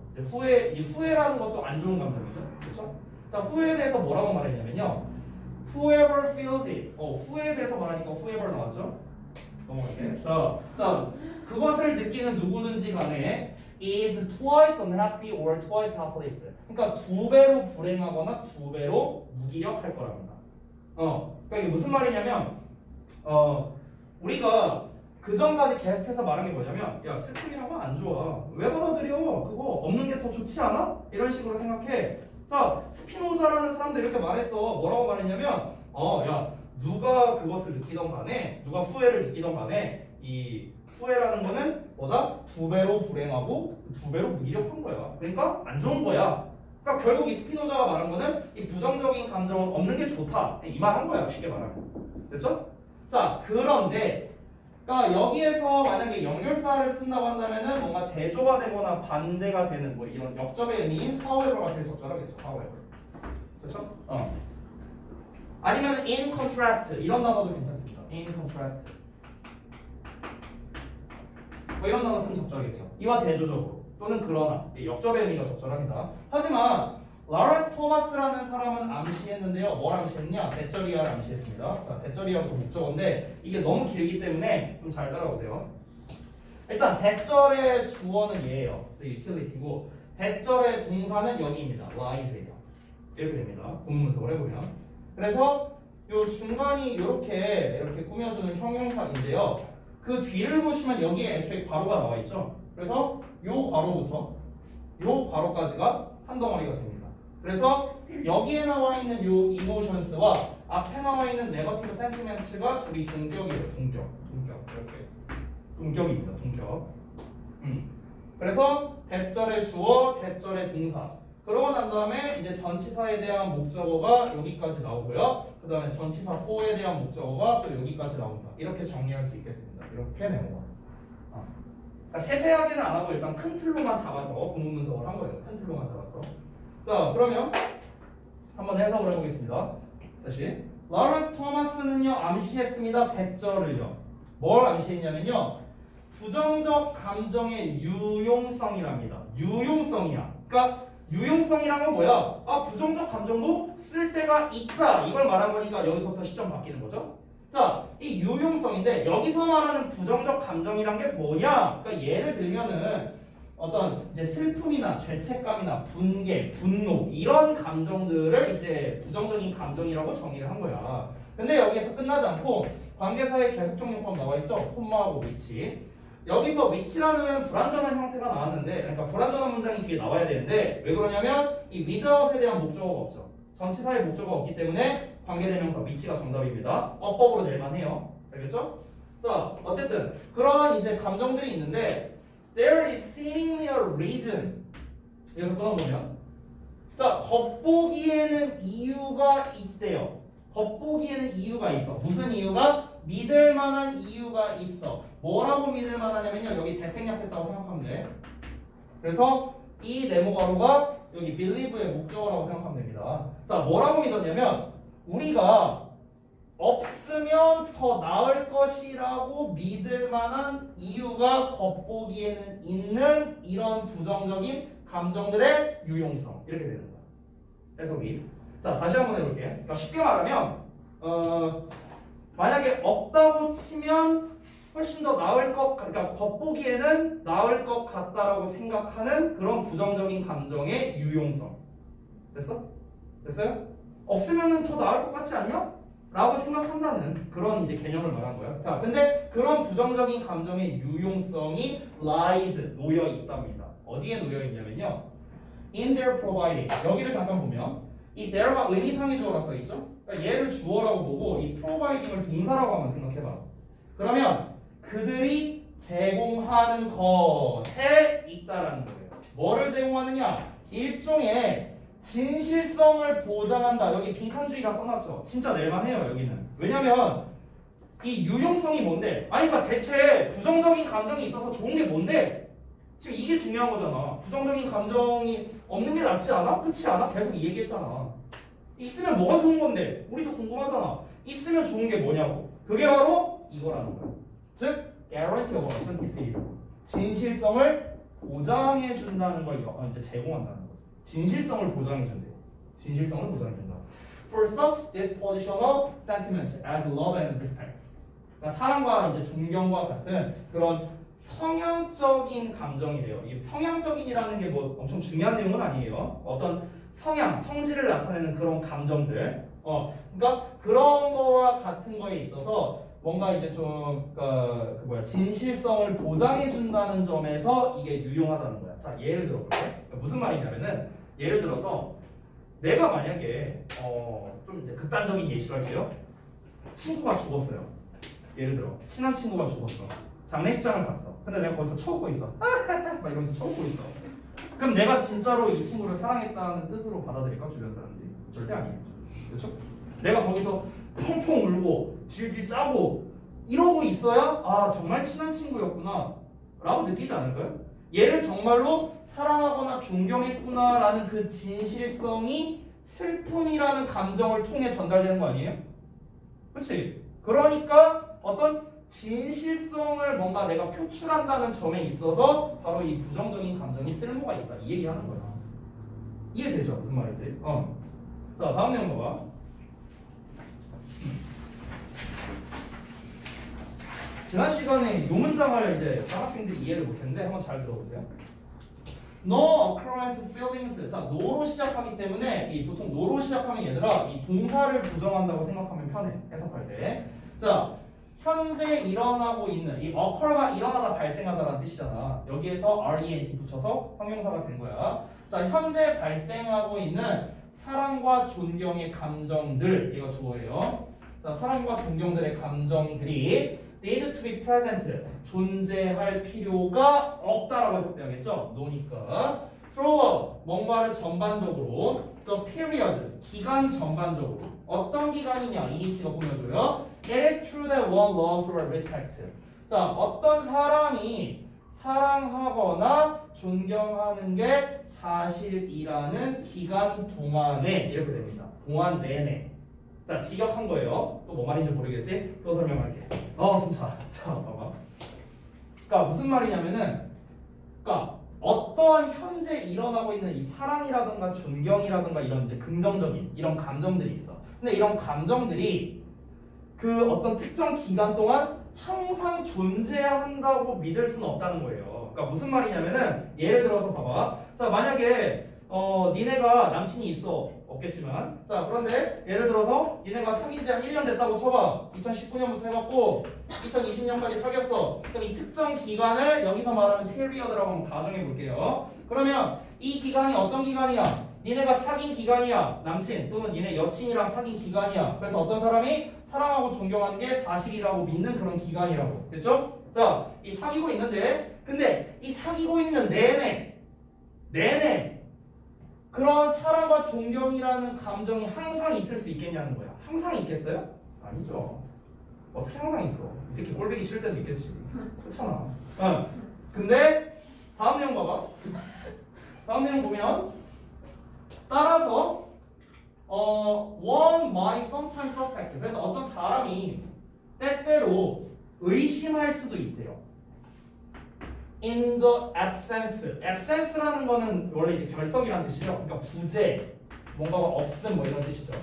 S1: 이 후회라는 것도 안 좋은 감정이죠. 그렇죠? 자, 후회에 대해서 뭐라고 말했냐면요. Whoever feels it. 후회에 대해서 말하니까 whoever 나왔죠? 넘어갈게. 자, 그것을 느끼는 누구든지 간에 is twice unhappy or twice helpless. 그러니까 두 배로 불행하거나 두 배로 무기력할 거랍니다. 그러니까 이게 무슨 말이냐면, 우리가 그 전까지 계속해서 말한 게 뭐냐면, 야 슬픔이라고 안 좋아. 왜 받아들여? 그거 없는 게 더 좋지 않아? 이런 식으로 생각해. 자, 스피노자라는 사람도 이렇게 말했어. 뭐라고 말했냐면, 야 누가 그것을 느끼던 간에, 누가 후회를 느끼던 간에 이 후회라는 거는 뭐다? 두 배로 불행하고 두 배로 무기력한 거야. 그러니까 안 좋은 거야. 그러니까 결국 이 스피노자가 말한 거는 이 부정적인 감정은 없는 게 좋다. 이 말 한 거야. 쉽게 말하면. 됐죠? 자, 그런데 그러니까 여기에서 만약에 연결사를 쓴다고 한다면은 뭔가 대조가 되거나 반대가 되는 뭐 이런 역접의 의미인 however가 제일 적절하겠죠. however. 그렇죠? 아니면 in contrast 이런 단어도 괜찮습니다. in contrast. 뭐 이런 단어 쓰면 적절하겠죠. 이와 대조적으로 또는 그러나 역접의 의미가 적절합니다. 하지만 라레스 토마스라는 사람은 암시했는데요. 뭘 암시했냐? 대절이야를 암시했습니다. 자, 대절이야도 목적어인데 이게 너무 길기 때문에 좀 잘 따라오세요. 일단 대절의 주어는 얘예요. utility고 대절의 동사는 여기입니다. lies예요. 이렇게 됩니다. 본문 분석을 해보면. 그래서 요 중간이 이렇게 꾸며주는 형용사인데요. 그 뒤를 보시면 여기에 애초에 괄호가 나와 있죠. 그래서 요 괄호부터 요 괄호까지가 한 덩어리가 됩니다. 그래서 여기에 나와 있는 요 emotions와 앞에 나와 있는 negative sentiments가 둘이 동격이에요. 동격 이렇게 동격입니다. 동격. 그래서 대절의 주어, 대절의 동사. 그러고 난 다음에 이제 전치사에 대한 목적어가 여기까지 나오고요. 그 다음에 전치사 for에 대한 목적어가 또 여기까지 나온다. 이렇게 정리할 수 있겠습니다. 이렇게 네모가. 그러니까 세세하게는 안 하고 일단 큰 틀로만 잡아서 구문 분석을 한 거예요. 큰 틀로만 잡아서. 자, 그러면 한번 해석을 해보겠습니다. 다시. 라렌스 토마스는요 암시했습니다. 대절을요. 뭘 암시했냐면요. 부정적 감정의 유용성이랍니다. 유용성이야. 그러니까 유용성이란 뭐야? 아, 부정적 감정도 쓸 때가 있다. 이걸 말한 거니까 여기서부터 시점 바뀌는 거죠. 자, 이 유용성인데 여기서 말하는 부정적 감정이란 게 뭐냐? 그러니까 예를 들면은 어떤 이제 슬픔이나 죄책감이나 분개, 분노 이런 감정들을 이제 부정적인 감정이라고 정의를 한 거야. 근데 여기에서 끝나지 않고 관계사의 계속적용법 나와 있죠? 콤마하고 위치. 여기서 위치라는 불완전한 형태가 나왔는데, 그러니까 불완전한 문장이 뒤에 나와야 되는데 왜 그러냐면 이 without에 대한 목적어가 없죠. 전치사의 목적어가 없기 때문에 관계대명사 위치가 정답입니다. 어법으로 낼만 해요. 알겠죠? 자, 어쨌든 그런 이제 감정들이 있는데 there is seemingly a reason. 여기서 끊어보면 자, 겉보기에는 이유가 있대요. 겉보기에는 이유가 있어. 무슨 이유가? 믿을 만한 이유가 있어. 뭐라고 믿을 만하냐면요. 여기 대생략됐다고 생각하면 돼. 그래서 이 네모가로가 여기 believe의 목적어라고 생각하면 됩니다. 자, 뭐라고 믿었냐면 우리가 없으면 더 나을 것이라고 믿을 만한 이유가 겉보기에는 있는 이런 부정적인 감정들의 유용성. 이렇게 되는 거야. 해석이. 자, 다시 한번 해볼게. 그러니까 쉽게 말하면 만약에 없다고 치면 훨씬 더 나을 것, 그러니까 겉보기에는 나을 것 같다라고 생각하는 그런 부정적인 감정의 유용성. 됐어? 됐어요? 없으면 더 나을 것 같지 않냐? 라고 생각한다는 그런 이제 개념을 말한 거예요. 자, 근데 그런 부정적인 감정의 유용성이 lies, 놓여 있답니다. 어디에 놓여 있냐면요. in their providing. 여기를 잠깐 보면 이 there가 의미상의 주어라 써있죠? 그러니까 얘를 주어라고 보고 이 providing을 동사라고 한번 생각해봐. 그러면 그들이 제공하는 것에 있다라는 거예요. 뭐를 제공하느냐? 일종의 진실성을 보장한다. 여기 빈칸주의가 써놨죠. 진짜 낼만해요 여기는. 왜냐면 이 유용성이 뭔데? 아니 그러니까 대체 부정적인 감정이 있어서 좋은 게 뭔데? 지금 이게 중요한 거잖아. 부정적인 감정이 없는 게 낫지 않아? 그렇지 않아? 계속 이 얘기했잖아. 있으면 뭐가 좋은 건데? 우리도 궁금하잖아. 있으면 좋은 게 뭐냐고. 그게 바로 이거라는 거야. 즉, guarantee of authenticity. 진실성을 보장해 준다는 걸 이제 제공한다는 거죠. 진실성을 보장해 준대요. 진실성을 보장해 준다. For such dispositional sentiments as love and respect. 그러니까 사랑과 이제 존경과 같은 그런 성향적인 감정이래요. 이 성향적인이라는 게 뭐 엄청 중요한 내용은 아니에요. 어떤 성향, 성질을 나타내는 그런 감정들. 그러니까 그런 거와 같은 거에 있어서 뭔가 이제 좀 진실성을 보장해 준다는 점에서 이게 유용하다는 거야. 자, 예를 들어볼게. 무슨 말이냐면은 예를 들어서 내가 만약에 좀 이제 극단적인 예시로 할게요. 친구가 죽었어요. 예를 들어 친한 친구가 죽었어. 장례식장을 갔어. 근데 내가 거기서 쳐웃고 있어. 막 이러면서 쳐웃고 있어. 그럼 내가 진짜로 이 친구를 사랑했다는 뜻으로 받아들일까? 주변 사람들이? 절대 아니겠죠. 그렇죠? 내가 거기서 펑펑 울고 질질 짜고 이러고 있어야 아 정말 친한 친구였구나 라고 느끼지 않을까요? 얘를 정말로 사랑하거나 존경했구나라는 그 진실성이 슬픔이라는 감정을 통해 전달되는 거 아니에요? 그렇지? 그러니까 어떤 진실성을 뭔가 내가 표출한다는 점에 있어서 바로 이 부정적인 감정이 쓸모가 있다. 이 얘기하는 거야. 이해되죠? 무슨 말인지? 자, 다음 내용 봐봐. 지난 시간에 이 문장을 이제 학생들이 이해를 못했는데 한번 잘 들어보세요. No occurrent feelings. 자, no로 시작하기 때문에 이 보통 no로 시작하면 얘들아 이 동사를 부정한다고 생각하면 편해. 해석할 때. 자, 현재 일어나고 있는 이 occur가 일어나다 발생하다라는 뜻이잖아. 여기에서 rent 붙여서 형용사가 된 거야. 자, 현재 발생하고 있는 사랑과 존경의 감정들, 이거 주어예요. 자, 사랑과 존경들의 감정들이 need to be present, 존재할 필요가 없다라고 해석돼야겠죠? 노니까 throughout 뭔가를 전반적으로 또 period 기간 전반적으로 어떤 기간이냐 이니치가 꾸며줘요. It is true that one loves or respects. 자, 어떤 사람이 사랑하거나 존경하는 게 사실이라는 기간 동안에 이렇게 됩니다. 동안 내내. 자, 직역한 거예요. 또 뭐 말인지 모르겠지? 또 설명할게. 숨차. 자, 봐봐. 그러니까 무슨 말이냐면은, 그러니까 어떠한 현재 일어나고 있는 이 사랑이라든가 존경이라든가 이런 이제 긍정적인 이런 감정들이 있어. 근데 이런 감정들이 그 어떤 특정 기간 동안 항상 존재한다고 믿을 수는 없다는 거예요. 그러니까 무슨 말이냐면은 예를 들어서 봐봐. 자, 만약에 니네가 남친이 있어. 없겠지만. 자, 그런데 예를 들어서 니네가 사귄 지 한 1년 됐다고 쳐봐. 2019년부터 해갖고 2020년까지 사귀었어. 그럼 이 특정 기간을 여기서 말하는 period라고 한번 가정해 볼게요. 그러면 이 기간이 어떤 기간이야? 니네가 사귄 기간이야. 남친 또는 니네 여친이랑 사귄 기간이야. 그래서 어떤 사람이 사랑하고 존경하는 게 사실이라고 믿는 그런 기간이라고. 됐죠? 자, 이 사귀고 있는데 근데 이 사귀고 있는 내내 그런 사랑과 존경이라는 감정이 항상 있을 수 있겠냐는 거야. 항상 있겠어요? 아니죠. 어떻게 항상 있어? 이 새끼 꼴보기 싫을 때도 있겠지. 그렇잖아. 근데 다음 내용 봐봐. 다음 내용 보면 따라서 one might sometimes suspect. 그래서 어떤 사람이 때때로 의심할 수도 있대요. In the absence. absence라는 거는 원래 이제 결석이라는 뜻이죠. 그러니까 부재, 뭔가가 없음 뭐 이런 뜻이죠.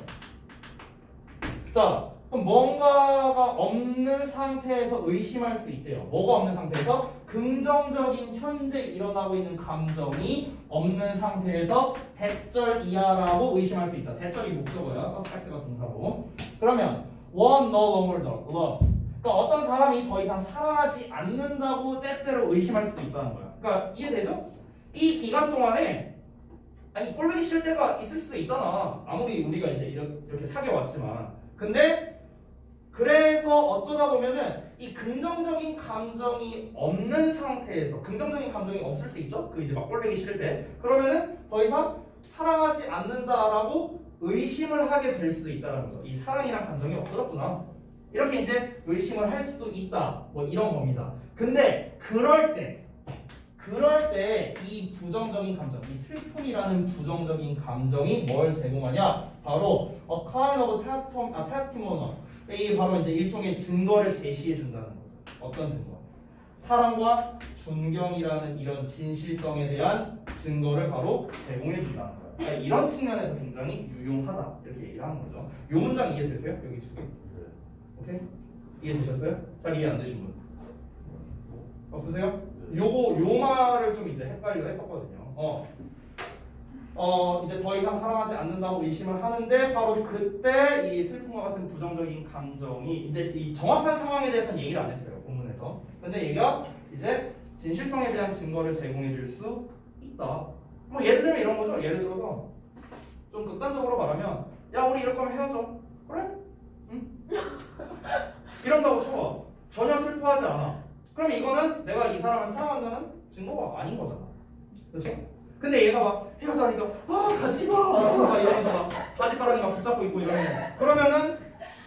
S1: 자, 그럼 뭔가가 없는 상태에서 의심할 수 있대요. 뭐가 없는 상태에서? 긍정적인 현재 일어나고 있는 감정이 없는 상태에서 대절 이하라고 의심할 수 있다. 대절이 목적어야. suspect가 동사고. 그러면 one no longer love. 그러니까 어떤 사람이 더 이상 사랑하지 않는다고 때때로 의심할 수도 있다는 거야. 그러니까 이해되죠? 이 기간 동안에 아니 꼴보기 싫을 때가 있을 수도 있잖아. 아무리 우리가 이제 이렇게 사귀어왔지만. 근데 그래서 어쩌다 보면은 이 긍정적인 감정이 없는 상태에서 긍정적인 감정이 없을 수 있죠? 그 이제 막 꼴보기 싫을 때. 그러면은 더 이상 사랑하지 않는다라고 의심을 하게 될 수도 있다는 거죠. 이 사랑이란 감정이 없어졌구나. 이렇게 이제 의심을 할 수도 있다. 뭐 이런 겁니다. 근데 그럴 때 이 부정적인 감정, 이 슬픔이라는 부정적인 감정이 뭘 제공하냐? 바로 a kind of testimonial. 이 바로 이제 일종의 증거를 제시해 준다는 거죠. 어떤 증거? 사랑과 존경이라는 이런 진실성에 대한 증거를 바로 제공해 준다는 거예요. 그러니까 이런 측면에서 굉장히 유용하다. 이렇게 얘기를 하는 거죠. 이 문장 이해되세요? 여기 두 개. 오케이? 이해되셨어요? 잘 이해 안 되신 분? 없으세요? 요 말을 좀 이제 헷갈려 했었거든요. 이제 더 이상 사랑하지 않는다고 의심을 하는데 바로 그때 이 슬픔과 같은 부정적인 감정이 이제 이 정확한 상황에 대해서는 얘기를 안 했어요. 본문에서. 근데 얘가 이제 진실성에 대한 증거를 제공해 줄 수 있다. 뭐 예를 들면 이런 거죠. 예를 들어서 좀 극단적으로 말하면 야 우리 이럴 거면 헤어져. 그래? 응? 이런다고 쳐봐. 전혀 슬퍼하지 않아. 그럼 이거는 내가 이 사람을 사랑한다는 증거가 아닌 거잖아. 그렇죠? 근데 얘가 막 헤어져하니까 가지마 막 이러면서 막 바지가랑이 막 붙잡고 있고 이러면 그러면은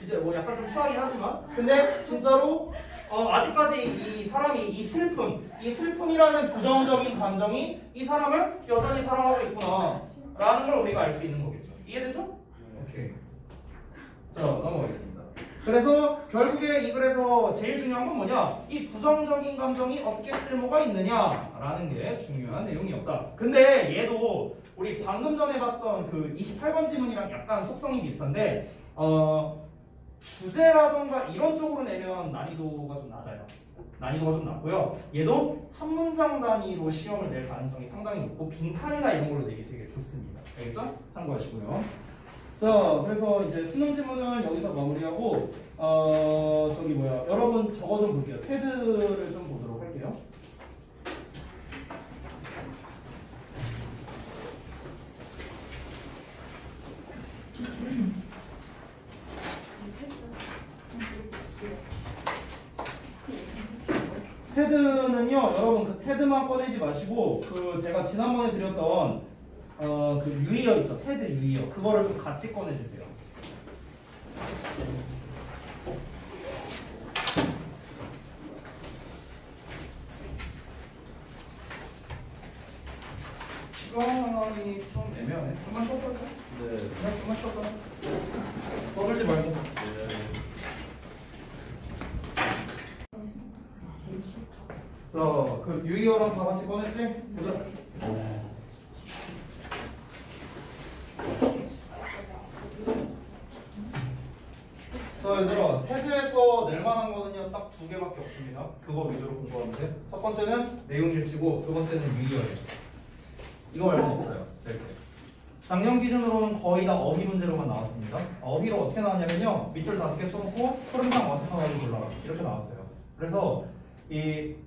S1: 이제 뭐 약간 좀 추하긴 하지만 근데 진짜로 아직까지 이 사람이 이 슬픔이라는 부정적인 감정이 이 사람을 여전히 사랑하고 있구나 라는 걸 우리가 알 수 있는 거겠죠. 이해되죠? 오케이. 자 넘어가겠습니다. 그래서 결국에 이 글에서 제일 중요한 건 뭐냐? 이 부정적인 감정이 어떻게 쓸모가 있느냐라는 게 중요한 내용이었다. 근데 얘도 우리 방금 전에 봤던 그 28번 지문이랑 약간 속성이 비슷한데 주제라던가 이런 쪽으로 내면 난이도가 좀 낮아요. 난이도가 좀 낮고요. 얘도 한 문장 단위로 시험을 낼 가능성이 상당히 높고 빈칸이나 이런 걸로 내기 되게 좋습니다. 알겠죠? 참고하시고요. 자, 그래서 이제 수능 지문은 여기서 마무리하고 여러분 저거 좀 볼게요. 테드를 좀 보도록 할게요. 테드는요, 여러분 그 테드만 꺼내지 마시고 그 제가 지난번에 드렸던 그 유의어 있죠, 테드 유의어 그거를 좀 같이 꺼내주세요. 시간이 좀 애매하네. 좀만 쉬어볼까? 네. 그냥 좀만 쉬어볼까? 떠들지 말고. 네. 자, 그 유의어랑 다 같이 꺼냈지? 보자. 자, 얘들아, 테드에서 낼 만한 거는요, 딱 두 개밖에 없습니다. 그거 위주로 공부하면 돼. 첫 번째는 내용 일치고, 두 번째는 유의어예요. 이거 말고는 없어요. 이렇게. 작년 기준으로는 거의 다 어휘 문제로만 나왔습니다. 어휘로 어떻게 나왔냐면요, 밑줄 5개 쳐놓고 흐름상 어색한 어휘 골라라 이렇게 나왔어요. 그래서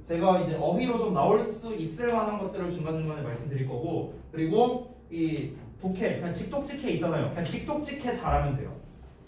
S1: 제가 이제 어휘로 좀 나올 수 있을 만한 것들을 중간중간에 말씀드릴 거고, 그리고 이 독해, 그냥 직독직해 있잖아요. 그냥 직독직해 잘하면 돼요.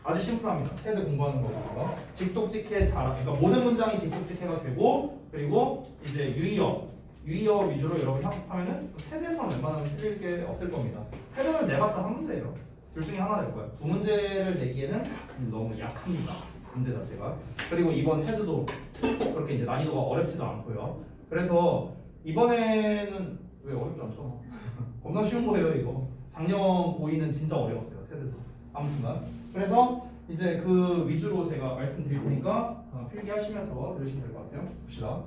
S1: 아주 심플합니다. 테드 공부하는 거고요. 직독직해 그러니까 모든 문장이 직독직해가 되고, 그리고 이제 유의어 위주로 여러분이 학습하면은 테드에서는 웬만하면 틀릴 게 없을 겁니다. 테드는 내봤자 한 문제예요. 둘 중에 하나 될 거예요. 두 문제를 내기에는 너무 약합니다. 문제 자체가. 그리고 이번 테드도 그렇게 이제 난이도가 어렵지도 않고요. 그래서 이번에는 왜 어렵지 않죠? 겁나 쉬운 거예요 이거. 작년 고2는 진짜 어려웠어요 테드도. 아무튼간. 그래서 이제 그 위주로 제가 말씀드릴 테니까 필기하시면서 들으시면 될 것 같아요. 봅시다.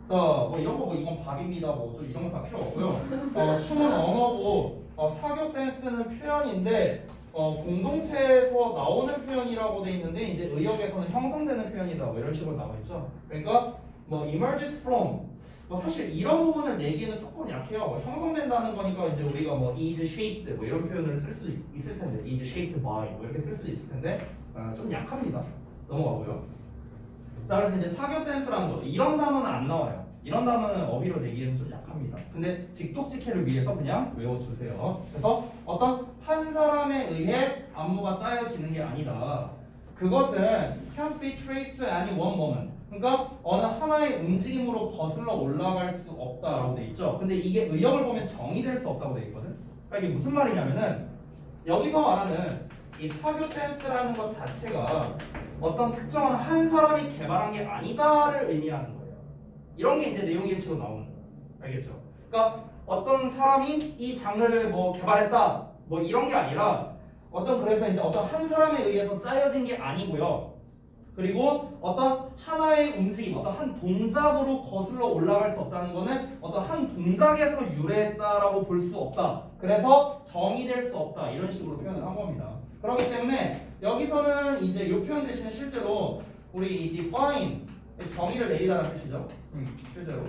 S1: 자, 뭐 이런 거, 이건 밥입니다. 뭐 좀 이런 거 다 필요 없고요. 춤은 언어고, 사교 댄스는 표현인데, 공동체에서 나오는 표현이라고 돼 있는데, 이제 의역에서는 형성되는 표현이다. 뭐 이런 식으로 나와 있죠. 그러니까, 뭐 emerges from, 뭐 사실 이런 부분을 내기는 조금 약해요. 뭐 형성된다는 거니까 이제 우리가 뭐 is shaped 뭐 이런 표현을 쓸 수 있을 텐데, is shaped by 뭐 이렇게 쓸 수도 있을 텐데, 좀 약합니다. 넘어가고요. 자, 그래서 이제 사교 댄스라는 거 이런 단어는 안 나와요. 이런 단어는 어휘로 내기에는 좀 약합니다. 근데 직독직해를 위해서 그냥 외워주세요. 그래서 어떤 한 사람에 의해 안무가 짜여지는 게 아니다. 그것은 can't be traced to any one moment. 그러니까 어느 하나의 움직임으로 거슬러 올라갈 수 없다라고 돼 있죠. 근데 이게 의역을 보면 정의될 수 없다고 돼 있거든. 그러니까 이게 무슨 말이냐면은 여기서 말하는 이 사교 댄스라는 것 자체가 어떤 특정한 한 사람이 개발한 게 아니다를 의미하는 거예요. 이런 게 이제 내용 일치로 나오는 거예요. 알겠죠? 그러니까 어떤 사람이 이 장르를 뭐 개발했다 뭐 이런 게 아니라 그래서 이제 어떤 한 사람에 의해서 짜여진 게 아니고요. 그리고 어떤 하나의 움직임, 어떤 한 동작으로 거슬러 올라갈 수 없다는 거는 어떤 한 동작에서 유래했다라고 볼 수 없다. 그래서 정의될 수 없다. 이런 식으로 표현을 한 겁니다. 그렇기 때문에 여기서는 이제 이 표현 대신에 실제로 우리 이 define 정의를 내리다는 뜻이죠. 실제로.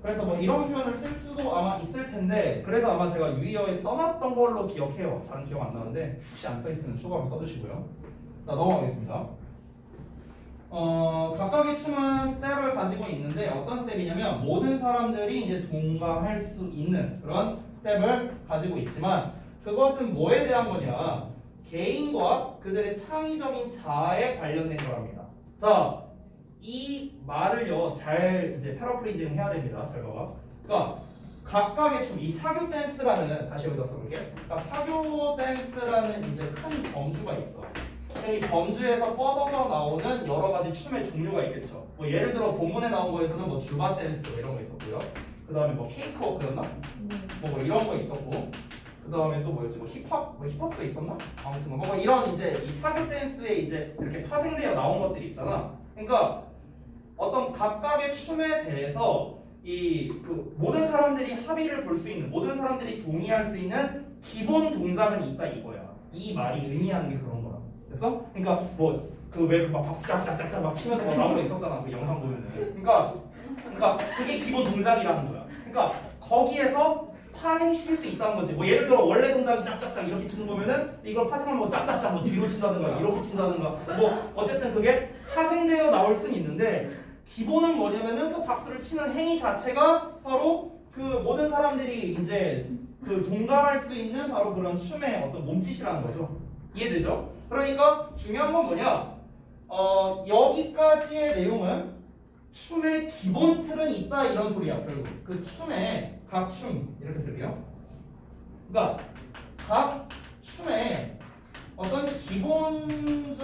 S1: 그래서 뭐 이런 표현을 쓸 수도 아마 있을 텐데, 그래서 아마 제가 유의어에 써놨던 걸로 기억해요. 잘은 기억 안 나는데 혹시 안 써있으면 추가로 써주시고요. 자, 넘어가겠습니다. 각각의 춤은 스텝을 가지고 있는데 어떤 스텝이냐면 모든 사람들이 이제 동감할 수 있는 그런 스텝을 가지고 있지만 그것은 뭐에 대한 거냐? 개인과 그들의 창의적인 자아에 관련된 거랍니다. 자, 이 말을요 잘 이제 패러프레이징 해야 됩니다. 잘 봐봐. 그러니까 각각의 춤, 이 사교 댄스라는 다시 여기다 써볼게. 그러니까 사교 댄스라는 이제 큰 범주가 있어. 이 범주에서 뻗어져 나오는 여러 가지 춤의 종류가 있겠죠. 뭐 예를 들어 본문에 나온 거에서는 뭐 주바 댄스 뭐 이런 거 있었고요. 그 다음에 뭐 케이크워크였나? 뭐 이런 거 있었고. 그 다음에 또 뭐였지? 뭐 힙합? 뭐 힙합도 있었나? 아무튼 뭐 이런 이제 이 사교 댄스에 이제 이렇게 파생되어 나온 것들이 있잖아. 그러니까 어떤 각각의 춤에 대해서 그 모든 사람들이 합의를 볼 수 있는, 모든 사람들이 동의할 수 있는 기본 동작은 있다 이거야. 이 말이 의미하는 게 그런 거라. 그래서 그러니까 뭐 그 왜 막 박수 짝짝짝짝 막 치면서 막 나오는 거 있었잖아. 그 영상 보면은. 그러니까 그게 기본 동작이라는 거야. 그러니까 거기에서 파생시킬 수 있다는 거지. 뭐 예를 들어 원래 동작이 짝짝짝 이렇게 치는 거면은 이걸 파생하면 뭐 짝짝짝 뭐 뒤로 친다든가 이렇게 친다든가 뭐 어쨌든 그게 파생되어 나올 수는 있는데 기본은 뭐냐면은 그 박수를 치는 행위 자체가 바로 그 모든 사람들이 이제 그 동감할 수 있는 바로 그런 춤의 어떤 몸짓이라는 거죠. 이해되죠? 그러니까 중요한 건 뭐냐? 여기까지의 내용은 춤의 기본 틀은 있다 이런 소리야. 결국 그 춤의 각 춤 이렇게 쓸게요. 그러니까 각 춤에 어떤 기본적인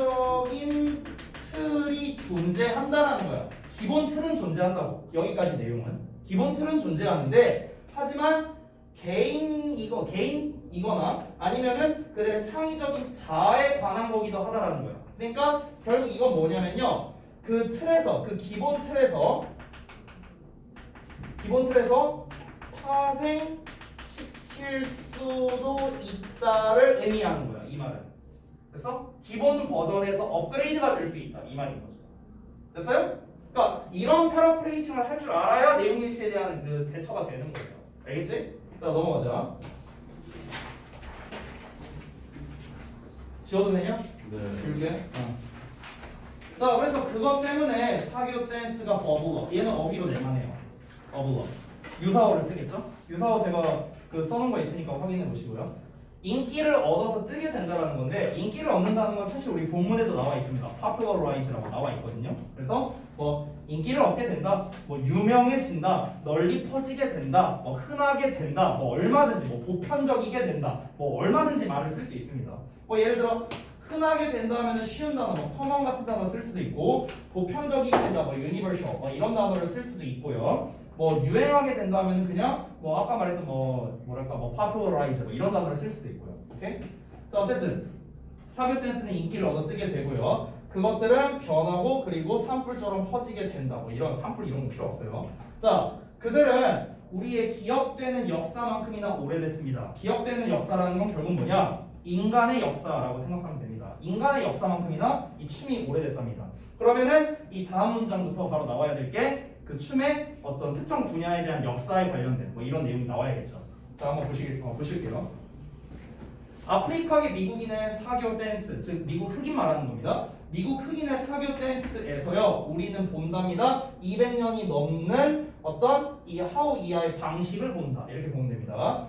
S1: 틀이 존재한다라는 거야. 기본 틀은 존재한다고. 여기까지 내용은 기본 틀은 존재하는데 하지만 개인이거나 아니면은 그들의 창의적인 자아에 관한 거기도 하다라는 거야. 그러니까 결국 이건 뭐냐면요. 그 틀에서 그 기본 틀에서 파생시킬 수도 있다를 의미하는 거야. 이 말은. 그래서 기본 버전에서 업그레이드가 될 수 있다. 이 말인 거죠. 됐어요? 그러니까 이런 패러프레이징을 할 줄 알아야 내용 일치에 대한 그 대처가 되는 거예요. 알겠지? 자, 넘어가자. 지워도 되냐?
S2: 네.
S1: 길게. 자, 그래서 그것 때문에 사교 댄스가 버블러. 얘는 어휘로 낼만해요. 버블러. 유사어를 쓰겠죠? 유사어 제가 그 써놓은 거 있으니까 확인해 보시고요. 인기를 얻어서 뜨게 된다는 건데 인기를 얻는다는 건 사실 우리 본문에도 나와 있습니다. popularize라고 나와 있거든요. 그래서 뭐 인기를 얻게 된다, 뭐 유명해진다, 널리 퍼지게 된다, 뭐 흔하게 된다, 뭐 얼마든지 뭐 보편적이게 된다, 뭐 얼마든지 말을 쓸 수 있습니다. 뭐 예를 들어 흔하게 된다 하면은 쉬운 단어, 뭐 common 같은 단어 쓸 수도 있고 보편적이게 된다, 뭐 universal, 뭐 이런 단어를 쓸 수도 있고요. 뭐 유행하게 된다면 그냥 뭐 아까 말했던 뭐 뭐랄까 뭐 popularize 뭐 이런 단어를 쓸 수도 있고요. 오케이? 자, 어쨌든 사교 댄스는 인기를 얻어뜨게 되고요. 그것들은 변하고 그리고 산불처럼 퍼지게 된다. 뭐 이런 산불 이런 거 필요 없어요. 자, 그들은 우리의 기억되는 역사만큼이나 오래됐습니다. 기억되는 역사라는 건 결국 뭐냐? 인간의 역사라고 생각하면 됩니다. 인간의 역사만큼이나 이 춤이 오래됐답니다. 그러면은 이 다음 문장부터 바로 나와야 될 게 그 춤의 어떤 특정 분야에 대한 역사에 관련된 뭐 이런 내용이 나와야겠죠. 자, 한번 보실게요. 아프리카계 미국인의 사교 댄스, 즉 미국 흑인 말하는 겁니다. 미국 흑인의 사교 댄스에서요, 우리는 본답니다. 200년이 넘는 어떤 이 하우 이하의 방식을 본다. 이렇게 보면 됩니다.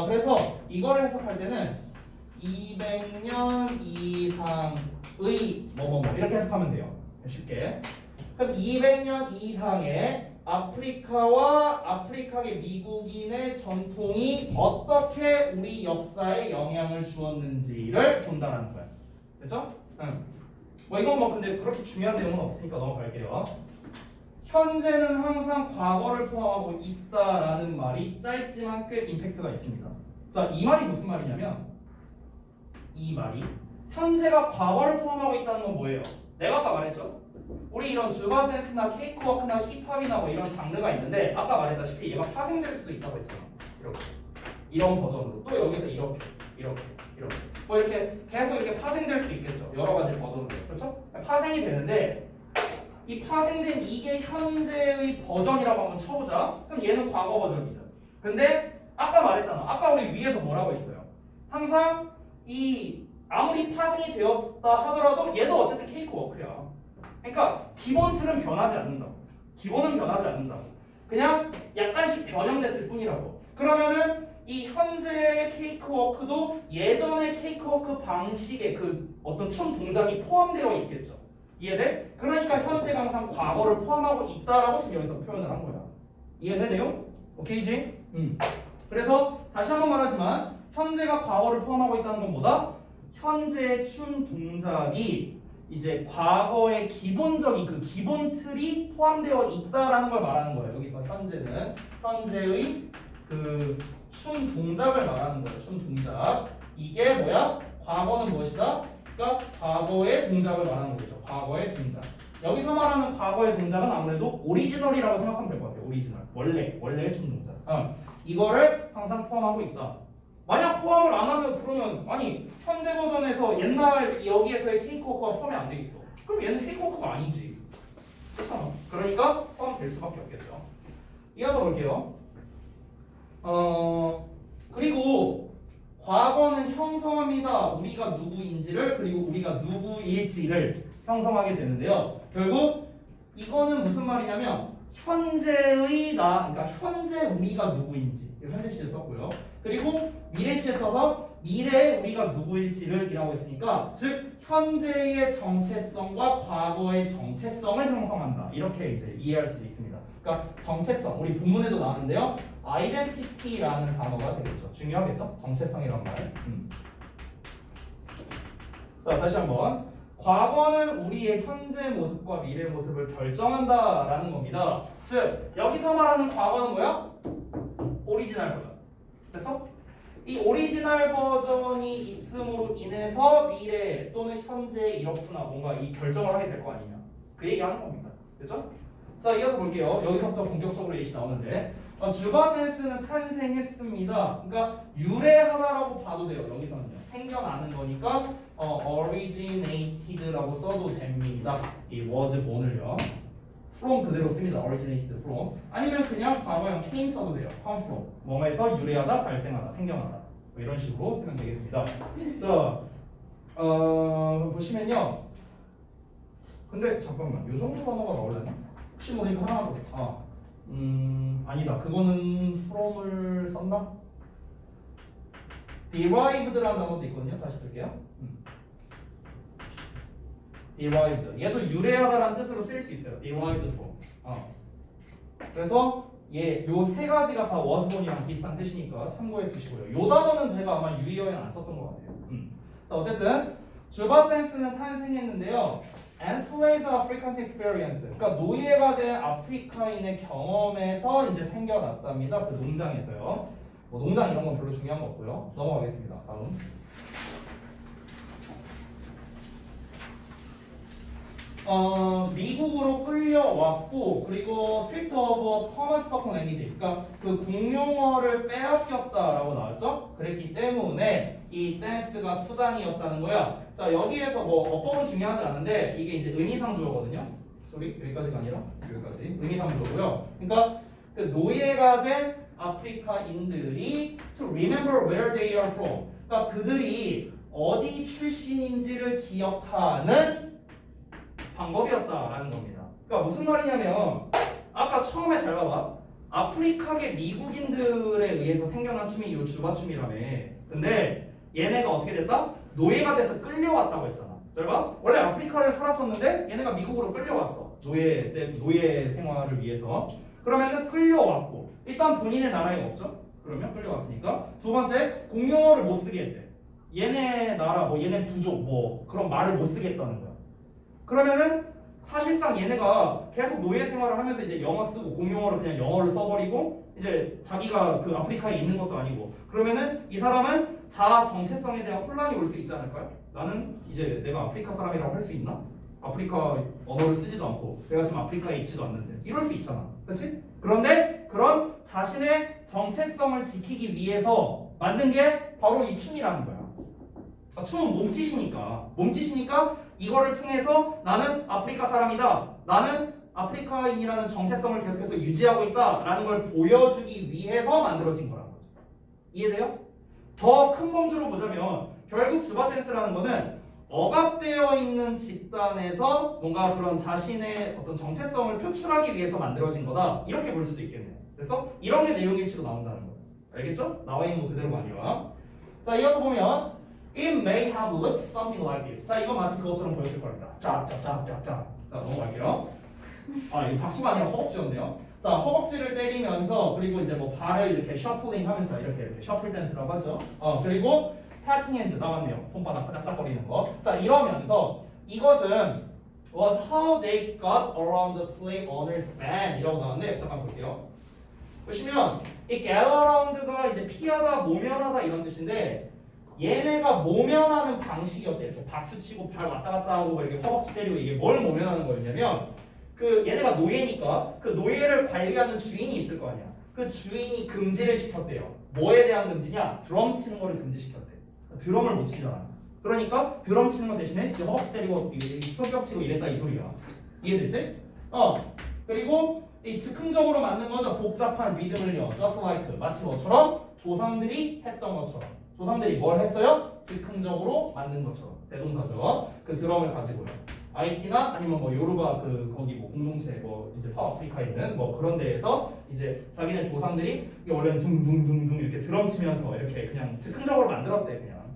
S1: 그래서 이거를 해석할 때는 200년 이상의 뭐뭐뭐 이렇게 해석하면 돼요. 쉽게. 그럼 200년 이상의 아프리카와 아프리카계 미국인의 전통이 어떻게 우리 역사에 영향을 주었는지를 본다라는 거야. 됐죠? 응. 뭐 이건 뭐 근데 그렇게 중요한 내용은 없으니까 넘어갈게요. 현재는 항상 과거를 포함하고 있다라는 말이 짧지만 꽤 임팩트가 있습니다. 자, 이 말이 무슨 말이냐면 이 말이 현재가 과거를 포함하고 있다는 건 뭐예요? 내가 아까 말했죠? 우리 이런 주바 댄스나 케이크워크나 힙합이나 뭐 이런 장르가 있는데 아까 말했다시피 얘가 파생될 수도 있다고 했잖아. 이렇게 이런 버전으로 또 여기서 이렇게 뭐 이렇게 계속 이렇게 파생될 수 있겠죠. 여러 가지 버전으로. 그렇죠? 파생이 되는데 이 파생된 이게 현재의 버전이라고 한번 쳐보자. 그럼 얘는 과거 버전이죠. 근데 아까 말했잖아. 아까 우리 위에서 뭐라고 했어요? 항상 이 아무리 파생이 되었다 하더라도 얘도 어쨌든 케이크워크야. 그러니까 기본 틀은 변하지 않는다고. 기본은 변하지 않는다고. 그냥 약간씩 변형됐을 뿐이라고. 그러면은 이 현재의 케이크워크도 예전의 케이크워크 방식의 그 어떤 춤 동작이 포함되어 있겠죠. 이해돼? 그러니까 현재가 항상 과거를 포함하고 있다라고 지금 여기서 표현을 한 거야. 이해되네요? 오케이지? 그래서 다시 한번 말하지만 현재가 과거를 포함하고 있다는 건 뭐다? 현재의 춤 동작이 이제 과거의 기본적인 그 기본 틀이 포함되어 있다라는 걸 말하는 거예요. 여기서 현재는 현재의 그 춤 동작을 말하는 거예요. 춤 동작. 이게 뭐야? 과거는 무엇이다? 그러니까 과거의 동작을 말하는 거죠. 과거의 동작. 여기서 말하는 과거의 동작은 아무래도 오리지널이라고 생각하면 될 것 같아요. 오리지널. 원래의 춤 동작. 이거를 항상 포함하고 있다. 만약 포함을 안 하면 그러면 아니 현대 버전에서 옛날 여기에서의 케이크워크가 포함이 안 돼 있어. 그럼 얘는 케이크워크가 아니지. 그렇잖아. 그러니까 포함될 수밖에 없겠죠. 이어서 볼게요. 그리고 과거는 형성합니다. 우리가 누구인지를 그리고 우리가 누구일지를 형성하게 되는데요. 결국 이거는 무슨 말이냐면 현재의 나, 그러니까 현재 우리가 누구인지 현재 시에 썼고요. 그리고 미래 시에 써서 미래에 우리가 누구일지를 이라고 했으니까 즉 현재의 정체성과 과거의 정체성을 형성한다. 이렇게 이제 이해할 수 있습니다. 그러니까 정체성, 우리 본문에도 나오는데요. identity라는 단어가 되겠죠. 중요하겠죠? 정체성이란 말. 자, 다시 한번. 과거는 우리의 현재 모습과 미래 모습을 결정한다라는 겁니다. 즉, 여기서 말하는 과거는 뭐야? 오리지널 버전. 됐어? 이 오리지널 버전이 있음으로 인해서 미래 또는 현재에 이렇구나 뭔가 이 결정을 하게 될 거 아니냐. 그 얘기하는 겁니다. 됐죠? 자, 이어서 볼게요. 여기서부터 본격적으로 예시 나오는데 주바텐스는 탄생했습니다. 그러니까 유래하다라고 봐도 돼요. 여기서는요. 생겨나는 거니까 originated라고 써도 됩니다. 이 was born을요. from 그대로 씁니다. originated from. 아니면 그냥 과거형 came 써도 돼요. come from. 뭐에서 유래하다, 발생하다, 생겨나다. 뭐 이런 식으로 쓰면 되겠습니다. 자, 보시면요. 근데 잠깐만, 요 정도 단어가 나오려나? 혹시 모르니까 하나만 더. 아니다. 그거는 from을 썼나? derived라는 단어도 있거든요. 다시 쓸게요. derived. 얘도 유래하다라는 뜻으로 쓰일 수 있어요. derived from. 그래서 요 세 가지가 다 was born이랑 비슷한 뜻이니까 참고해 주시고요. 요 단어는 제가 아마 유의어에 안 썼던 것 같아요. 자, 어쨌든 주바텐스는 탄생했는데요. enslaved Africans experience. 그러니까 노예가 된 아프리카인의 경험에서 이제 생겨났답니다. 그 농장에서요. 뭐 농장 이런 건 별로 중요한 거 없고요. 넘어가겠습니다. 다음. 미국으로 끌려왔고 그리고 스크립트 오브 커먼 스포컨 랭귀지 그러니까 그 공용어를 빼앗겼다라고 나왔죠? 그랬기 때문에 이 댄스가 수단이었다는 거야. 자, 여기에서 뭐 어법은 중요하지 않은데 이게 이제 의미상 주어거든요. 소리 여기까지가 아니라 여기까지 의미상 주어고요. 그러니까 그 노예가 된 아프리카인들이 to remember where they are from. 그러니까 그들이 어디 출신인지를 기억하는 방법이었다라는 겁니다. 그러니까 무슨 말이냐면 아까 처음에 잘 봐봐. 아프리카계 미국인들에 의해서 생겨난 춤이 이 주바춤이라며. 근데 얘네가 어떻게 됐다? 노예가 돼서 끌려왔다고 했잖아. 잘 봐. 원래 아프리카를 살았었는데 얘네가 미국으로 끌려왔어. 노예 생활을 위해서. 그러면은 끌려왔고 일단 본인의 나라에 없죠. 그러면 끌려왔으니까. 두 번째 공용어를 못 쓰게 했대. 얘네 나라 뭐 얘네 부족 뭐 그런 말을 못 쓰게 했다는 거야. 그러면은 사실상 얘네가 계속 노예 생활을 하면서 이제 영어 쓰고 공용어를 그냥 영어를 써버리고 이제 자기가 그 아프리카에 있는 것도 아니고 그러면은 이 사람은 자아 정체성에 대한 혼란이 올 수 있지 않을까요? 나는 이제 내가 아프리카 사람이라고 할 수 있나? 아프리카 언어를 쓰지도 않고 내가 지금 아프리카에 있지도 않는데 이럴 수 있잖아. 그렇지? 그런데 그런 자신의 정체성을 지키기 위해서 만든 게 바로 이 춤이라는 거야. 춤은 몸짓이니까 이거를 통해서 나는 아프리카 사람이다. 나는 아프리카인이라는 정체성을 계속해서 유지하고 있다라는 걸 보여주기 위해서 만들어진 거라는 거죠. 이해돼요? 더 큰 범주로 보자면 결국 주바텐스라는 거는 억압되어 있는 집단에서 뭔가 그런 자신의 어떤 정체성을 표출하기 위해서 만들어진 거다. 이렇게 볼 수도 있겠네요. 그래서 이런 게 내용일치로 나온다는 거예요. 알겠죠? 나와 있는 거 그대로 아니라. 자, 이어서 보면 It may have looked something like this. 자, 이거 마치 그것처럼 보였을 겁니다. 짝짝짝짝짝. 자, 넘어갈게요. 이거 박수가 아니라 허벅지였네요. 자, 허벅지를 때리면서 그리고 이제 뭐 발을 이렇게 셔플링 하면서 이렇게 셔플 댄스라고 하죠. 그리고 패팅 핸드 나왔네요. 손바닥 짝짝거리는 거. 자, 이러면서 이것은 was how they got around the slave owner's band 이라고 나왔는데 잠깐 볼게요. 보시면 이 get around가 이제 피하다, 모면하다 이런 뜻인데 얘네가 모면하는 방식이었대. 이렇게 박수치고 발 왔다 갔다 하고 이렇게 허벅지 때리고 이게 뭘 모면하는 거였냐면 그 얘네가 노예니까 그 노예를 관리하는 주인이 있을 거 아니야. 그 주인이 금지를 시켰대요. 뭐에 대한 금지냐? 드럼 치는 거를 금지시켰대. 드럼을 못 치잖아. 그러니까 드럼 치는 거 대신에 지 허벅지 때리고 손뼉 치고 이랬다 이 소리야. 이해됐지? 그리고 이 즉흥적으로 만든 거죠. 복잡한 리듬을요. just like 마치 뭐처럼 조상들이 했던 것처럼. 조상들이 뭘 했어요? 즉흥적으로 만든 것처럼. 대동사죠. 그 드럼을 가지고요. IT나 아니면 뭐 요르바 그 거기 뭐 공동체 뭐 이제 서아프리카에 있는 뭐 그런 데에서 이제 자기네 조상들이 원래는 둥둥둥둥 이렇게 드럼 치면서 이렇게 그냥 즉흥적으로 만들었대 그냥.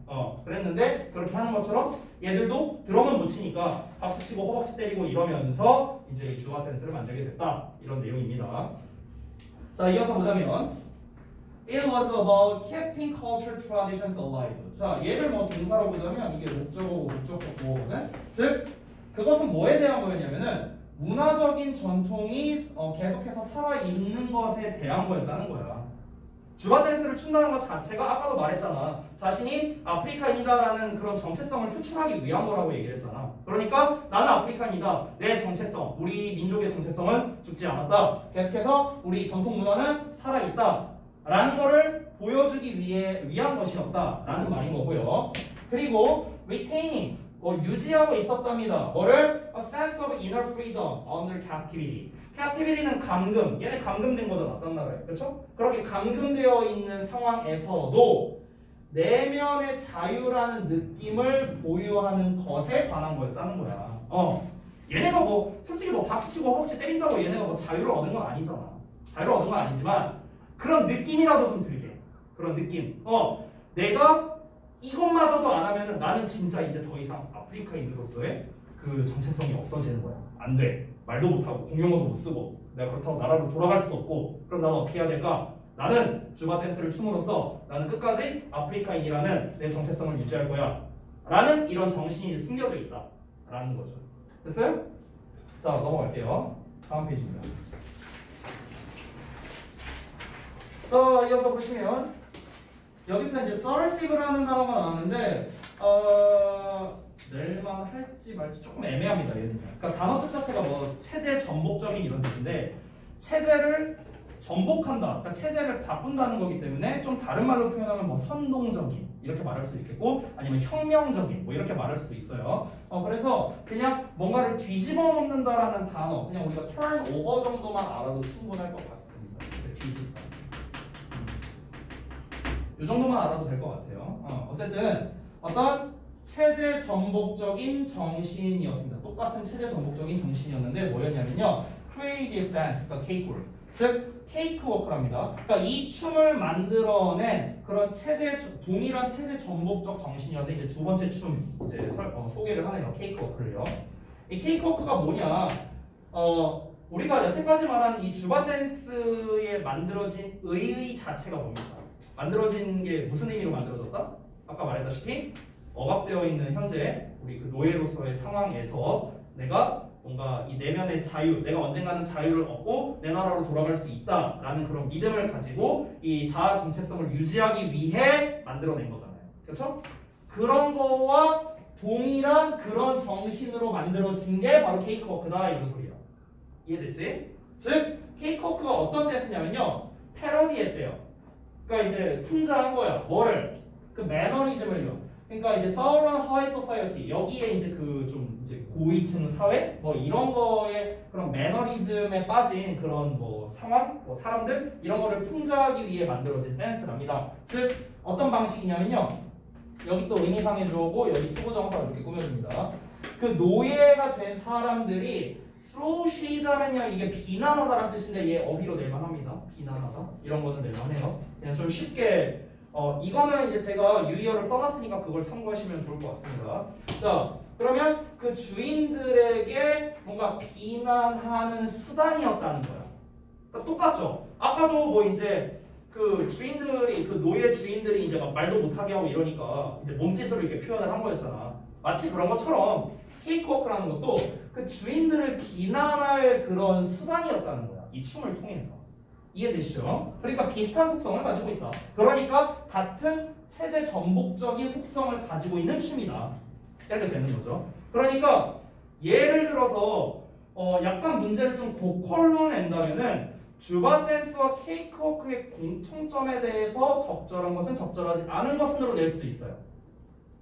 S1: 그랬는데 그렇게 하는 것처럼 얘들도 드럼은 못 치니까 박수치고 허벅지 때리고 이러면서 이제 주화 댄스를 만들게 됐다. 이런 내용입니다. 자, 이어서 보자면 It was about keeping culture traditions alive. 자, 얘를 뭐 동사로 보자면 이게 목적어고 목적어고, 즉 그것은 뭐에 대한 거였냐면은 문화적인 전통이 계속해서 살아있는 것에 대한 거였다는 거야. 주바 댄스를 춘다는 것 자체가 아까도 말했잖아. 자신이 아프리카인이다라는 그런 정체성을 표출하기 위한 거라고 얘기를 했잖아. 그러니까 나는 아프리카인이다. 내 정체성, 우리 민족의 정체성은 죽지 않았다. 계속해서 우리 전통 문화는 살아있다. 라는 거를 보여주기 위한 것이었다라는 말인 거고요. 그리고 retaining, 유지하고 있었답니다. 뭐를? A sense of inner freedom under captivity. captivity는 감금, 얘네 감금된 거잖아, 딴 나라에. 그렇죠? 그렇게 감금되어 있는 상황에서도 내면의 자유라는 느낌을 보유하는 것에 관한 거였다는 거야. 얘네가 뭐 솔직히 뭐 박수치고 허벅지 때린다고 얘네가 뭐 자유를 얻은 건 아니잖아. 자유를 얻은 건 아니지만 그런 느낌이라도 좀 들게. 그런 느낌. 내가 이것마저도 안 하면은 나는 진짜 이제 더 이상 아프리카인으로서의 그 정체성이 없어지는 거야. 안 돼. 말도 못하고 공용어도 못 쓰고 내가 그렇다고 나라로 돌아갈 수도 없고 그럼 나는 어떻게 해야 될까? 나는 주바 댄스를 춤으로써 나는 끝까지 아프리카인이라는 내 정체성을 유지할 거야. 라는 이런 정신이 숨겨져 있다. 라는 거죠. 됐어요? 자, 넘어갈게요. 다음 페이지입니다. 자, 이어서 보시면 여기서 이제 subversive라는 단어가 나왔는데 낼만 할지 말지 조금 애매합니다. 얘는. 그러니까 단어 뜻 자체가 뭐 체제 전복적인 이런 뜻인데 체제를 전복한다. 그러니까 체제를 바꾼다는 거기 때문에 좀 다른 말로 표현하면 뭐 선동적인 이렇게 말할 수도 있겠고 아니면 혁명적인 뭐 이렇게 말할 수도 있어요. 그래서 그냥 뭔가를 뒤집어 놓는다라는 단어 그냥 우리가 turn over 정도만 알아도 충분할 것 같습니다. 뒤집다. 이 정도만 알아도 될 것 같아요. 어쨌든 어떤 체제 전복적인 정신이었습니다. 똑같은 체제 전복적인 정신이었는데 뭐였냐면요. creative dance, 그러니까 케이크워크. 즉 케이크워크랍니다. 그러니까 이 춤을 만들어낸 그런 동일한 체제 전복적 정신이었는데 이제 두 번째 춤 이제 소개를 하네요. 케이크워크를요. 이 케이크워크가 뭐냐? 우리가 여태까지 말한 이 주바 댄스에 만들어진 의의 자체가 뭡니까? 만들어진 게 무슨 의미로 만들어졌다? 아까 말했다시피 억압되어 있는 현재 우리 그 노예로서의 상황에서 내가 뭔가 이 내면의 자유, 내가 언젠가는 자유를 얻고 내 나라로 돌아갈 수 있다라는 그런 믿음을 가지고 이 자아 정체성을 유지하기 위해 만들어낸 거잖아요. 그렇죠? 그런 거와 동일한 그런 정신으로 만들어진 게 바로 케이크워크다 이런 소리야. 이해됐지? 즉 케이크워크가 어떤 데 쓰냐면요. 패러디했대요. 그러니까 이제 풍자한 거야. 뭐를? 그 매너리즘을요. 그러니까 이제 서울한 하이 소사이어티 여기에 이제 그 좀 이제 고위층 사회 뭐 이런 거에 그런 매너리즘에 빠진 그런 뭐 상황, 뭐 사람들 이런 거를 풍자하기 위해 만들어진 댄스랍니다. 즉 어떤 방식이냐면요. 여기 또 의미상의 주어고 여기 투부정사로 이렇게 꾸며줍니다. 그 노예가 된 사람들이 스로시다면요 이게 비난하다라는 뜻인데 얘 어휘로 낼만합니다. 비난하다 이런 거는 낼만해요. 그냥 좀 쉽게 이거는 이제 제가 유의어를 써놨으니까 그걸 참고하시면 좋을 것 같습니다. 자, 그러면 그 주인들에게 뭔가 비난하는 수단이었다는 거야. 그러니까 똑같죠? 아까도 뭐 이제 그 주인들이, 그 노예 주인들이 이제 막 말도 못하게 하고 이러니까 이제 몸짓으로 이렇게 표현을 한 거였잖아. 마치 그런 것처럼 케이크워크라는 것도 그 주인들을 비난할 그런 수단이었다는 거야. 이 춤을 통해서. 이해되시죠? 그러니까 비슷한 속성을 가지고 있다. 그러니까 같은 체제 전복적인 속성을 가지고 있는 춤이다. 이렇게 되는 거죠. 그러니까 예를 들어서 약간 문제를 좀 고컬로 낸다면은 주바 댄스와 케이크워크의 공통점에 대해서 적절한 것은 적절하지 않은 것으로 낼 수도 있어요.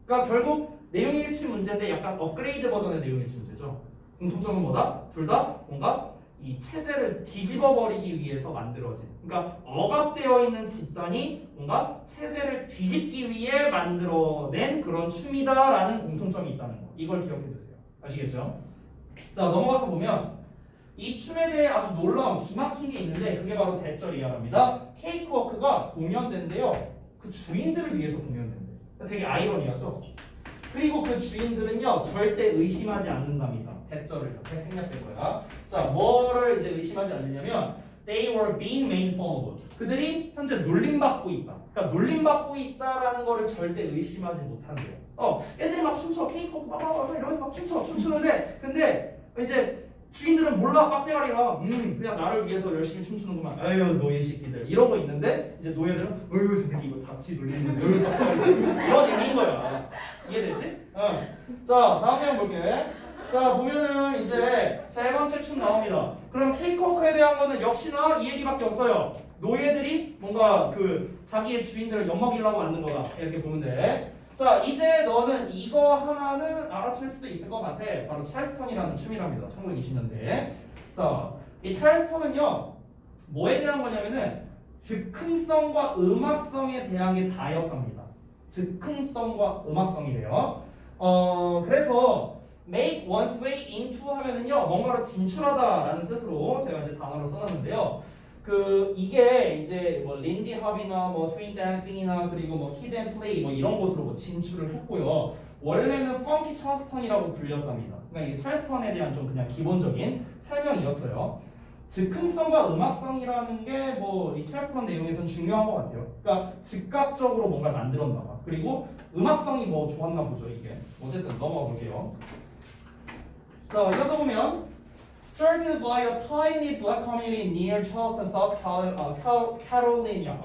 S1: 그러니까 결국 내용일치 문제인데 약간 업그레이드 버전의 내용일치 문제죠. 공통점은 뭐다? 둘 다 뭔가 이 체제를 뒤집어 버리기 위해서 만들어진, 그러니까 억압되어 있는 집단이 뭔가 체제를 뒤집기 위해 만들어낸 그런 춤이다라는 공통점이 있다는 거. 이걸 기억해 두세요. 아시겠죠? 자, 넘어가서 보면 이 춤에 대해 아주 놀라운 기막힌 게 있는데 그게 바로 대절이야랍니다. 케이크워크가 공연된데요. 그 주인들을 위해서 공연된대. 되게 아이러니하죠? 그리고 그 주인들은요 절대 의심하지 않는답니다. 대절을 이렇게 생략될 거야. 자, 뭐를 이제 의심하지 않느냐면 they were being made fun of. 그들이 현재 놀림받고 있다. 그러니까 놀림받고 있다라는 거를 절대 의심하지 못한대요. 애들이 막 춤춰, 케이크 막 이러면서 막 춤추는데 근데 이제 주인들은 몰라, 빡대가리라. 그냥 나를 위해서 열심히 춤추는구만. 아유 노예 새끼들 이러고 있는데 이제 노예들은 어휴 저 새끼 이거 같이 놀리는데 이런 얘기인 거야. 이해되지? 자 다음 내용 볼게. 자 보면은 이제 세 번째 춤 나옵니다. 그럼 케이크워크에 대한 거는 역시나 이 얘기밖에 없어요. 노예들이 뭔가 그 자기의 주인들을 엿먹이려고 만든 거다. 이렇게 보면 돼. 자 이제 너는 이거 하나는 알아챌 수도 있을 것 같아. 바로 찰스턴이라는 춤이랍니다. 1920년대. 자 이 찰스턴은요 뭐에 대한 거냐면은 즉흥성과 음악성에 대한 게 다였답니다. 즉흥성과 음악성이래요. 그래서 make one's way into 하면은요 뭔가로 진출하다라는 뜻으로 제가 이제 단어를 써놨는데요. 이게 이제 뭐 린디 합이나 뭐 스윙 댄싱이나 그리고 뭐 키드 앤 플레이 뭐 이런 곳으로 뭐 진출을 했고요. 원래는 펑키 찰스턴이라고 불렸답니다. 그러니까 이게 찰스턴에 대한 좀 그냥 기본적인 설명이었어요. 즉흥성과 음악성이라는 게 뭐 이 찰스턴 내용에서는 중요한 것 같아요. 그러니까 즉각적으로 뭔가 만들었나 봐. 그리고 음악성이 뭐 좋았나 보죠 이게. 어쨌든 넘어가 볼게요. 자 이어서 보면 started by a tiny black community near Charleston, South Carolina.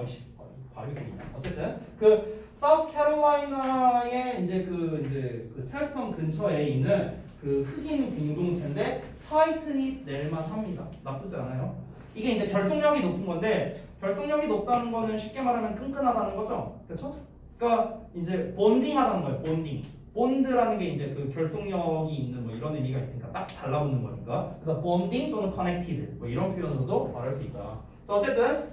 S1: 발음이 되냐? 어쨌든 그 사우스 캐롤라이나의 이제 그 찰스턴 근처에 있는 그 흑인 공동체인데 타이트니 낼만 합니다. 나쁘지 않아요. 이게 이제 결속력이 높은 건데 결속력이 높다는 거는 쉽게 말하면 끈끈하다는 거죠. 그렇죠? 그러니까 이제 본딩하다는 거예요. 본딩. 본드라는 게 이제 그 결속력이 있는 뭐 이런 의미가 있으니까 딱 달라붙는 거니까. 그래서 본딩 또는 커넥티드 뭐 이런 표현으로도 말할 수 있다. 어쨌든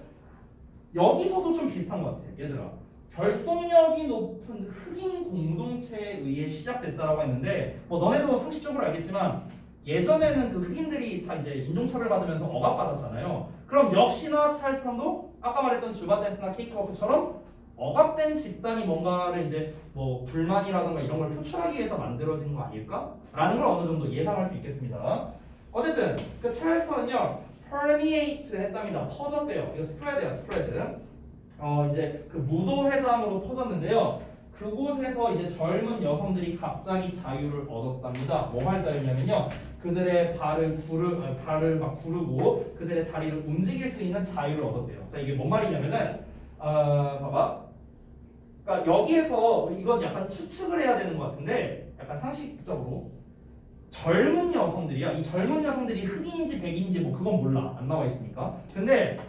S1: 여기서도 좀 비슷한 것 같아요. 얘들아. 결속력이 높은 흑인 공동체에 의해 시작됐다라고 했는데 뭐 너네도 상식적으로 알겠지만 예전에는 그 흑인들이 다 이제 인종차별 받으면서 억압받았잖아요. 그럼 역시나 찰스턴도 아까 말했던 주바댄스나 케이크워크처럼 억압된 집단이 뭔가를 이제 뭐 불만이라든가 이런 걸 표출하기 위해서 만들어진 거 아닐까? 라는 걸 어느 정도 예상할 수 있겠습니다. 어쨌든 그 찰스턴은요 permeate 했답니다. 퍼졌대요. 이거 스프레드야 스프레드. 이제 그 무도회장으로 퍼졌는데요. 그곳에서 이제 젊은 여성들이 갑자기 자유를 얻었답니다. 뭐 할 자유냐면요. 그들의 발을 막 구르고 그들의 다리를 움직일 수 있는 자유를 얻었대요. 자 이게 뭔 말이냐면은 봐봐. 그러니까 여기에서 이건 약간 추측을 해야 되는 것 같은데 약간 상식적으로 젊은 여성들이야. 이 젊은 여성들이 흑인인지 백인인지 뭐 그건 몰라. 안 나와 있으니까. 근데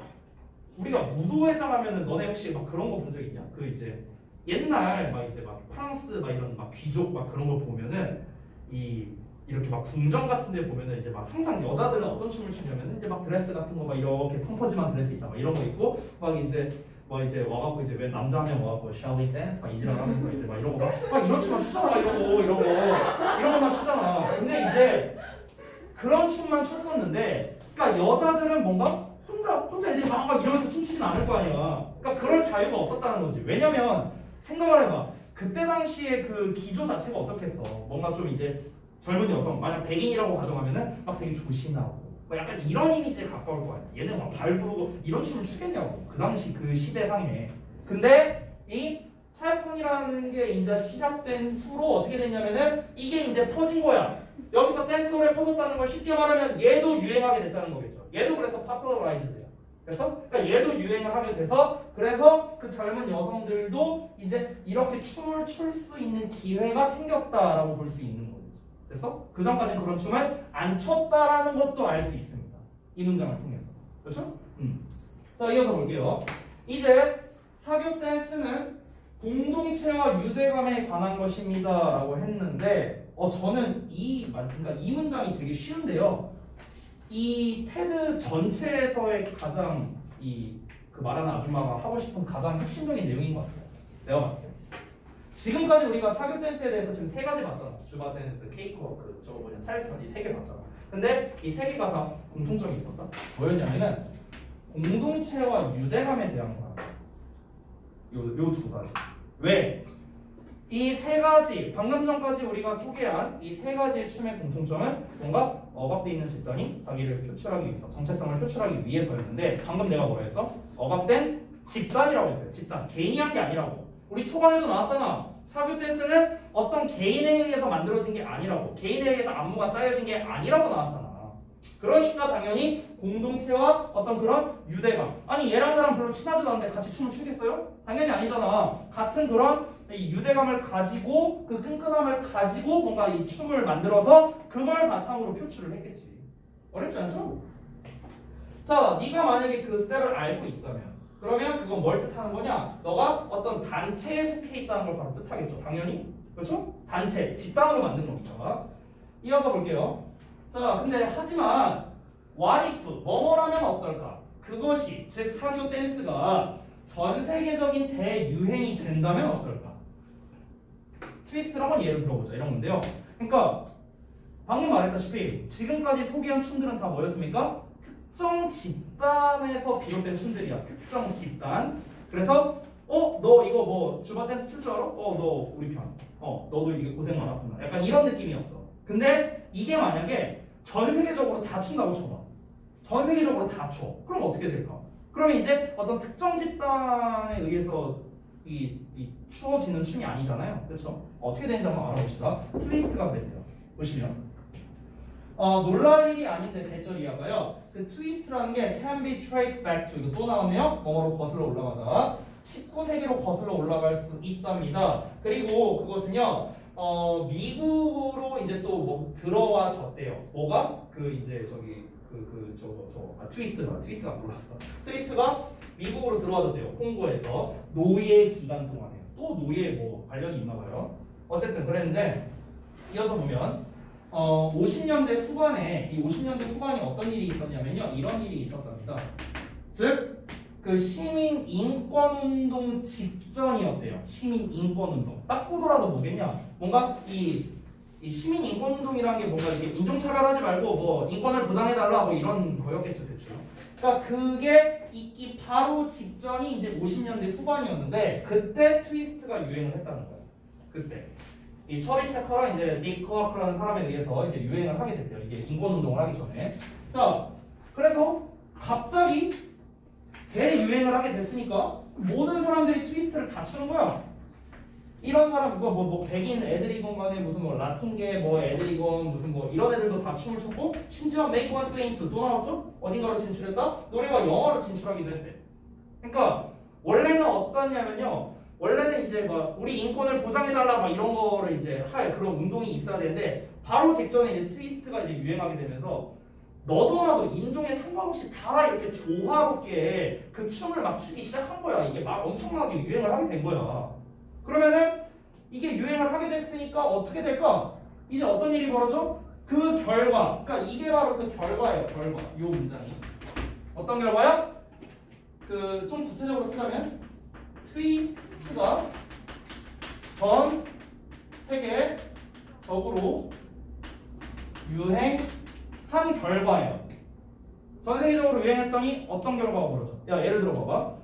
S1: 우리가 무도회장 하면은 너네 혹시 막 그런 거 본 적 있냐? 그 이제 옛날 막 이제 막 프랑스 막 이런 막 귀족 막 그런 거 보면은 이렇게 막 궁전 같은 데 보면은 이제 막 항상 여자들은 어떤 춤을 추냐면은 이제 막 드레스 같은 거 막 이렇게 펑퍼짐한 드레스 있잖아. 막 이런 거 있고 막 이제 와갖고 이제 왜 남자 한 명 와갖고 shall we dance 막 이지랄 하면서 이제 막 이러고 막 이런 춤만 추잖아. 막 이런 거만 추잖아. 근데 이제 그런 춤만 췄었는데 그러니까 여자들은 뭔가 혼자 이제 막 이러면서 춤추진 않을 거 아니야. 그러니까 그럴 자유가 없었다는 거지. 왜냐면 생각을 해봐. 그때 당시에 그 기조 자체가 어떻겠어. 뭔가 좀 이제 젊은 여성 만약 백인이라고 가정하면은 막 되게 조신하고 막 약간 이런 이미지에 가까울 거 아니야. 얘는 막 발 부르고 이런 춤을 추겠냐고. 그 당시 그 시대상에. 근데 이 찰스턴이라는 게 이제 시작된 후로 어떻게 됐냐면은 이게 이제 퍼진 거야. 여기서 댄스홀에 퍼졌다는 걸 쉽게 말하면 얘도 유행하게 됐다는 거겠죠. 얘도 그래서 파퓰러라이즈 돼요. 그래서 그러니까 얘도 유행을 하게 돼서 그래서 그 젊은 여성들도 이제 이렇게 춤을 출 수 있는 기회가 생겼다라고 볼 수 있는 거죠. 그래서 그 전까지는 그런 춤을 안 췄다라는 것도 알 수 있습니다. 이 문장을 통해서. 그렇죠? 자 이어서 볼게요. 이제 사교 댄스는 공동체와 유대감에 관한 것입니다라고 했는데 저는 그러니까 이 문장이 되게 쉬운데요. 이 테드 전체에서의 가장 그 말하는 아줌마가 하고 싶은 가장 핵심적인 내용인 것 같아요. 내가 봤을 때. 지금까지 우리가 사교 댄스에 대해서 지금 3가지 봤잖아. 주바 댄스, 케이크워크, 저거 뭐냐, 찰스턴 이 3개 봤잖아. 근데 이 3개가 다 공통점이 있었다. 뭐였냐면은 공동체와 유대감에 대한 거야. 요 2가지. 왜? 이 세 가지, 방금 전까지 우리가 소개한 이 세 가지의 춤의 공통점은 뭔가 억압되어 있는 집단이 자기를 표출하기 위해서, 정체성을 표출하기 위해서였는데 방금 내가 뭐라 했어? 억압된 집단이라고 했어요. 집단. 개인이 한 게 아니라고. 우리 초반에도 나왔잖아. 사교 댄스는 어떤 개인에 의해서 만들어진 게 아니라고. 개인에 의해서 안무가 짜여진 게 아니라고 나왔잖아. 그러니까 당연히 공동체와 어떤 그런 유대감. 아니 얘랑 나랑 별로 친하지도 않은데 같이 춤을 추겠어요? 당연히 아니잖아. 같은 그런 이 유대감을 가지고 그 끈끈함을 가지고 뭔가 이 춤을 만들어서 그걸 바탕으로 표출을 했겠지. 어렵지 않죠? 자, 네가 만약에 그 스텝을 알고 있다면 그러면 그건 뭘 뜻하는 거냐? 너가 어떤 단체에 속해 있다는 걸 바로 뜻하겠죠. 당연히. 그렇죠? 단체, 집단으로 만든 거니까. 이어서 볼게요. 자, 근데 하지만 what if, 뭐뭐라면 어떨까? 그것이, 즉 사교 댄스가 전 세계적인 대유행이 된다면 어떨까? 트위스트를 한번 예를 들어보자. 이런 건데요. 그러니까 방금 말했다시피 지금까지 소개한 춤들은 다 뭐였습니까? 특정 집단에서 비롯된 춤들이야. 특정 집단. 그래서 너 이거 뭐 주바 댄스 출 줄 알아? 너 우리 편. 너도 이게 고생 많았구나. 약간 이런 느낌이었어. 근데 이게 만약에 전 세계적으로 다 춘다고 쳐봐. 전 세계적으로 다 춰. 그럼 어떻게 될까? 그러면 이제 어떤 특정 집단에 의해서 이 추어지는 춤이 아니잖아요. 그렇죠? 어떻게 되는지 한번 알아봅시다. 트위스트가 그랬대요. 보시면 놀랄 일이 아닌데 대절이야가요. 그 트위스트라는 게 can be traced back to, 이거 또 나오네요. 뭐로 거슬러 올라가다 19세기로 거슬러 올라갈 수 있답니다. 그리고 그것은요 미국으로 이제 또 뭐 들어와졌대요. 뭐가? 그 이제 저기 트위스트가 몰랐어. 트위스트가 미국으로 들어와졌대요. 홍고에서 노예 기간 동안에. 또 노예 뭐 관련이 있나 봐요. 어쨌든 그랬는데 이어서 보면 50년대 후반에 이 50년대 후반에 어떤 일이 있었냐면요. 이런 일이 있었답니다. 즉 그 시민 인권 운동 직전이었대요. 시민 인권 운동. 딱 보더라도 뭐겠냐? 뭔가 이 시민 인권 운동이라는 게 뭔가 이게 인종차별하지 말고 뭐 인권을 보장해달라 뭐 이런 거였겠죠, 대충. 그러니까 그게 있기 바로 직전이 이제 50년대 후반이었는데 그때 트위스트가 유행을 했다는 거예요. 그때 이 처리 체커랑 이제 닉 코아크라는 사람에 의해서 이제 유행을 하게 됐대요. 이게 인권 운동을 하기 전에. 자, 그래서 갑자기 대유행을 하게 됐으니까 모든 사람들이 트위스트를 다 추는 거야. 이런 사람 뭐 백인 애들이건 간에 무슨 뭐 라틴계 뭐 애들이건 무슨 뭐 이런 애들도 다 춤을 췄고 심지어 Make One Swing To 또 나왔죠? 어딘가로 진출했다? 노래가 영어로 진출하기도 했대. 그러니까 원래는 어떠냐면요. 원래는 이제 막 우리 인권을 보장해달라 막 이런 거를 이제 할 그런 운동이 있어야 되는데 바로 직전에 이제 트위스트가 이제 유행하게 되면서 너도 나도 인종에 상관없이 다 이렇게 조화롭게 그 춤을 막 추기 시작한 거야. 이게 막 엄청나게 유행을 하게 된 거야. 그러면은 이게 유행을 하게 됐으니까 어떻게 될까? 이제 어떤 일이 벌어져? 그 결과, 그러니까 이게 바로 그 결과예요. 결과. 요 문장이 어떤 결과야? 그 좀 구체적으로 쓰자면 트위스트가 전 세계적으로 유행한 결과예요. 전 세계적으로 유행했더니 어떤 결과가 벌어져? 야, 예를 들어 봐봐.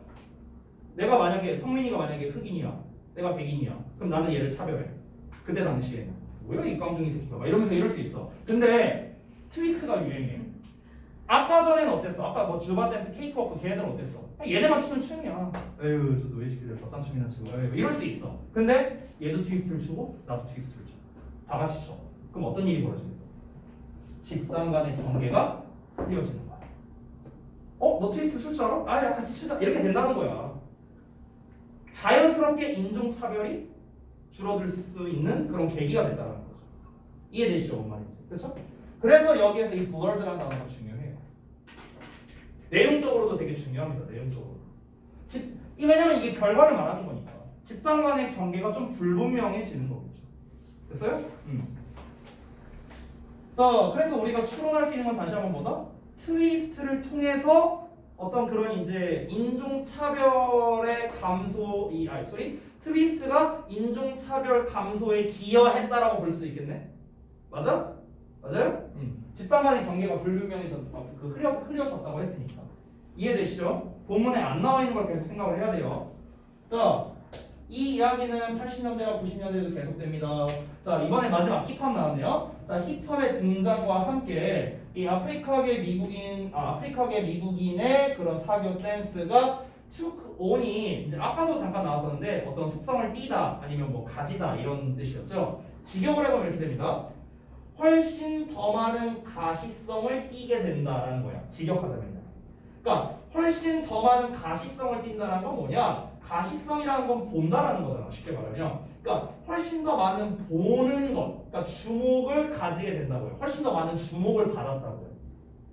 S1: 내가 만약에 성민이가 만약에 흑인이야. 내가 백인이야. 그럼 나는 얘를 차별해. 그때 당시에는 뭐야 이 깡둥이 새끼가 막 이러면서 이럴 수 있어. 근데 트위스트가 유행해. 아까 전에는 어땠어? 아까 뭐 주바 댄스, 케이크워크 걔네들은 어땠어? 얘네만 추는 춤이야. 에휴 저 노예시키들 저딴 춤이나 추고 에휴, 이럴 수 있어. 근데 얘도 트위스트를 추고 나도 트위스트를 춰. 다 같이 춰. 그럼 어떤 일이 벌어지겠어? 집단 간의 경계가 흐려지는 거야. 너 트위스트 출 줄 알아? 야 같이 추자. 이렇게 된다는 거야. 자연스럽게 인종차별이 줄어들 수 있는 그런 계기가 됐다는 거죠. 이해되시죠? 뭔 말인지. 그렇죠? 그래서 여기에서 이 blurred라는 단어가 중요해요. 내용적으로도 되게 중요합니다. 내용적으로. 왜냐면 이게 결과를 말하는 거니까. 집단 간의 경계가 좀 불분명해지는 거겠죠. 됐어요? 자, 그래서 우리가 추론할 수 있는 건 다시 한번 뭐다? 트위스트를 통해서 어떤 그런 이제 인종차별의 트위스트가 인종차별 감소에 기여했다라고 볼 수도 있겠네? 맞아? 맞아요? 집단 간의 경계가 흐려졌다고 했으니까. 이해되시죠? 본문에 안 나와 있는 걸 계속 생각을 해야 돼요. 자, 이 이야기는 80년대와 90년대에도 계속됩니다. 자, 이번에 마지막 힙합 나왔네요. 자, 힙합의 등장과 함께 이 아프리카계 미국인의 그런 사교 댄스가 took on이 이제 아까도 잠깐 나왔었는데 어떤 속성을 띠다 아니면 뭐 가지다 이런 뜻이었죠. 직역을 해보면 이렇게 됩니다. 훨씬 더 많은 가시성을 띠게 된다라는 거야. 직역하자면요. 그러니까 훨씬 더 많은 가시성을 띈다는 건 뭐냐? 가시성이라는 건 본다라는 거잖아. 쉽게 말하면. 그러니까 훨씬 더 많은 보는 것, 그러니까 주목을 가지게 된다고요. 훨씬 더 많은 주목을 받았다고요.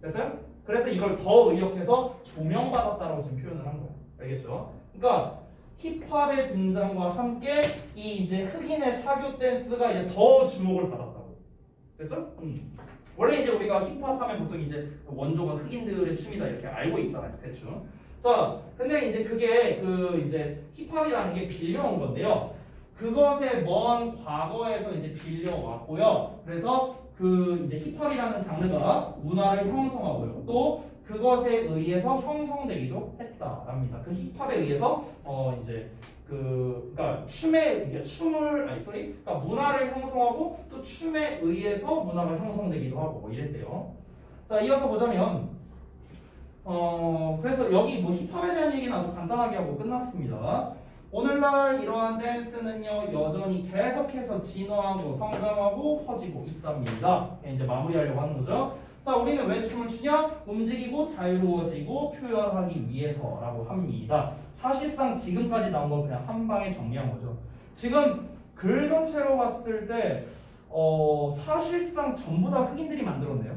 S1: 됐어요? 그래서 이걸 더 의역해서 조명받았다라고 지금 표현을 한 거예요. 알겠죠? 그러니까 힙합의 등장과 함께 이 이제 흑인의 사교 댄스가 이제 더 주목을 받았다고. 됐죠? 원래 이제 우리가 힙합 하면 보통 이제 원조가 흑인들의 춤이다 이렇게 알고 있잖아요. 대충. 자, 근데 이제 그게 그 이제 힙합이라는 게 빌려온 건데요. 그것의 먼 과거에서 이제 빌려왔고요. 그래서 그 이제 힙합이라는 장르가 문화를 형성하고요. 또 그것에 의해서 형성되기도 했다랍니다. 그 힙합에 의해서 이제 그러니까 그러니까 문화를 형성하고 또 춤에 의해서 문화가 형성되기도 하고 뭐 이랬대요. 자, 이어서 보자면 그래서 여기 뭐 힙합에 대한 얘기는 아주 간단하게 하고 끝났습니다. 오늘날 이러한 댄스는요 여전히 계속해서 진화하고 성장하고 퍼지고 있답니다. 이제 마무리하려고 하는 거죠. 자, 우리는 왜 춤을 추냐? 움직이고 자유로워지고 표현하기 위해서라고 합니다. 사실상 지금까지 나온 걸 그냥 한 방에 정리한 거죠. 지금 글 전체로 봤을 때 사실상 전부 다 흑인들이 만들었네요.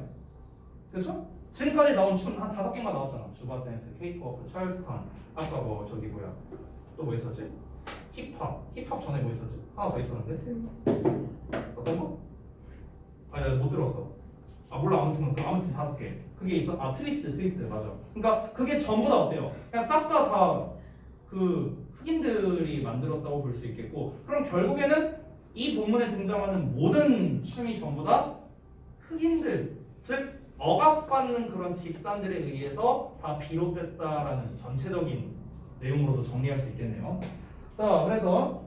S1: 그렇죠? 지금까지 나온 춤 한 5개가 나왔잖아. 주바 댄스, 케이크워크, 찰스턴, 아까 뭐 저기 뭐야 또 뭐 있었지? 힙합 전에 뭐 있었지? 하나 더 있었는데 어떤 거? 아니 못 들었어. 몰라. 아무튼 5개. 그게 있어. 트위스트 맞아. 그러니까 그게 전부 다 어때요? 그냥 싹 다 그 흑인들이 만들었다고 볼 수 있겠고, 그럼 결국에는 이 본문에 등장하는 모든 춤이 전부 다 흑인들, 즉 억압받는 그런 집단들에 의해서 다 비롯됐다라는 전체적인 내용으로도 정리할 수 있겠네요. 자, 그래서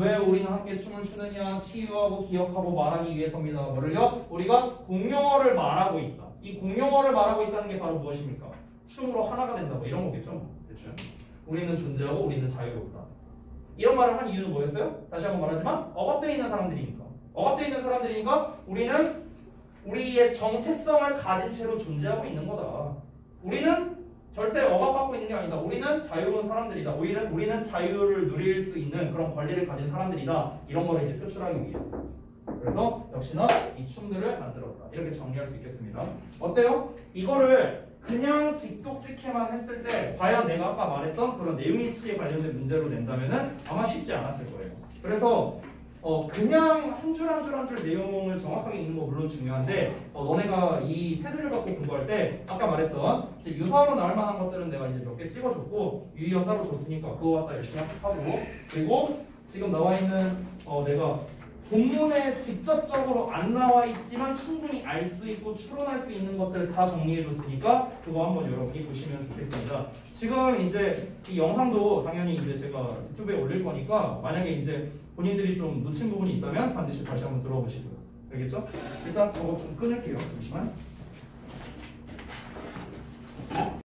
S1: 왜 우리는 함께 춤을 추느냐? 치유하고 기억하고 말하기 위해서입니다. 뭐를요? 우리가 공용어를 말하고 있다. 이 공용어를 말하고 있다는 게 바로 무엇입니까? 춤으로 하나가 된다. 뭐 이런 거겠죠? 대충. 우리는 존재하고 우리는 자유롭다. 이런 말을 한 이유는 뭐였어요? 다시 한번 말하지만 억압되어 있는 사람들이니까. 억압되어 있는 사람들이니까 우리는 우리의 정체성을 가진 채로 존재하고 있는 거다. 우리는 절대 억압받고 있는 게 아니다. 우리는 자유로운 사람들이다. 우리는 자유를 누릴 수 있는 그런 권리를 가진 사람들이다. 이런 거를 이제 표출하기 위해서. 그래서 역시나 이 춤들을 만들었다. 이렇게 정리할 수 있겠습니다. 어때요? 이거를 그냥 직독직해만 했을 때 과연 내가 아까 말했던 그런 내용일치에 관련된 문제로 낸다면은 아마 쉽지 않았을 거예요. 그래서 그냥 한 줄 한 줄 한 줄 내용을 정확하게 읽는 거 물론 중요한데 너네가 이 테드를 갖고 공부할 때 아까 말했던 이제 유사어로 나올 만한 것들은 내가 이제 몇 개 찍어줬고 유의어 따로 줬으니까 그거 갖다 열심히 학습하고, 그리고 지금 나와 있는 내가 본문에 직접적으로 안 나와 있지만 충분히 알 수 있고 추론할 수 있는 것들 다 정리해 줬으니까 그거 한번 여러분이 보시면 좋겠습니다. 지금 이제 이 영상도 당연히 이제 제가 유튜브에 올릴 거니까 만약에 이제 본인들이 좀 놓친 부분이 있다면 반드시 다시 한번 들어보시고요. 알겠죠? 일단 저거 좀 끊을게요. 잠시만.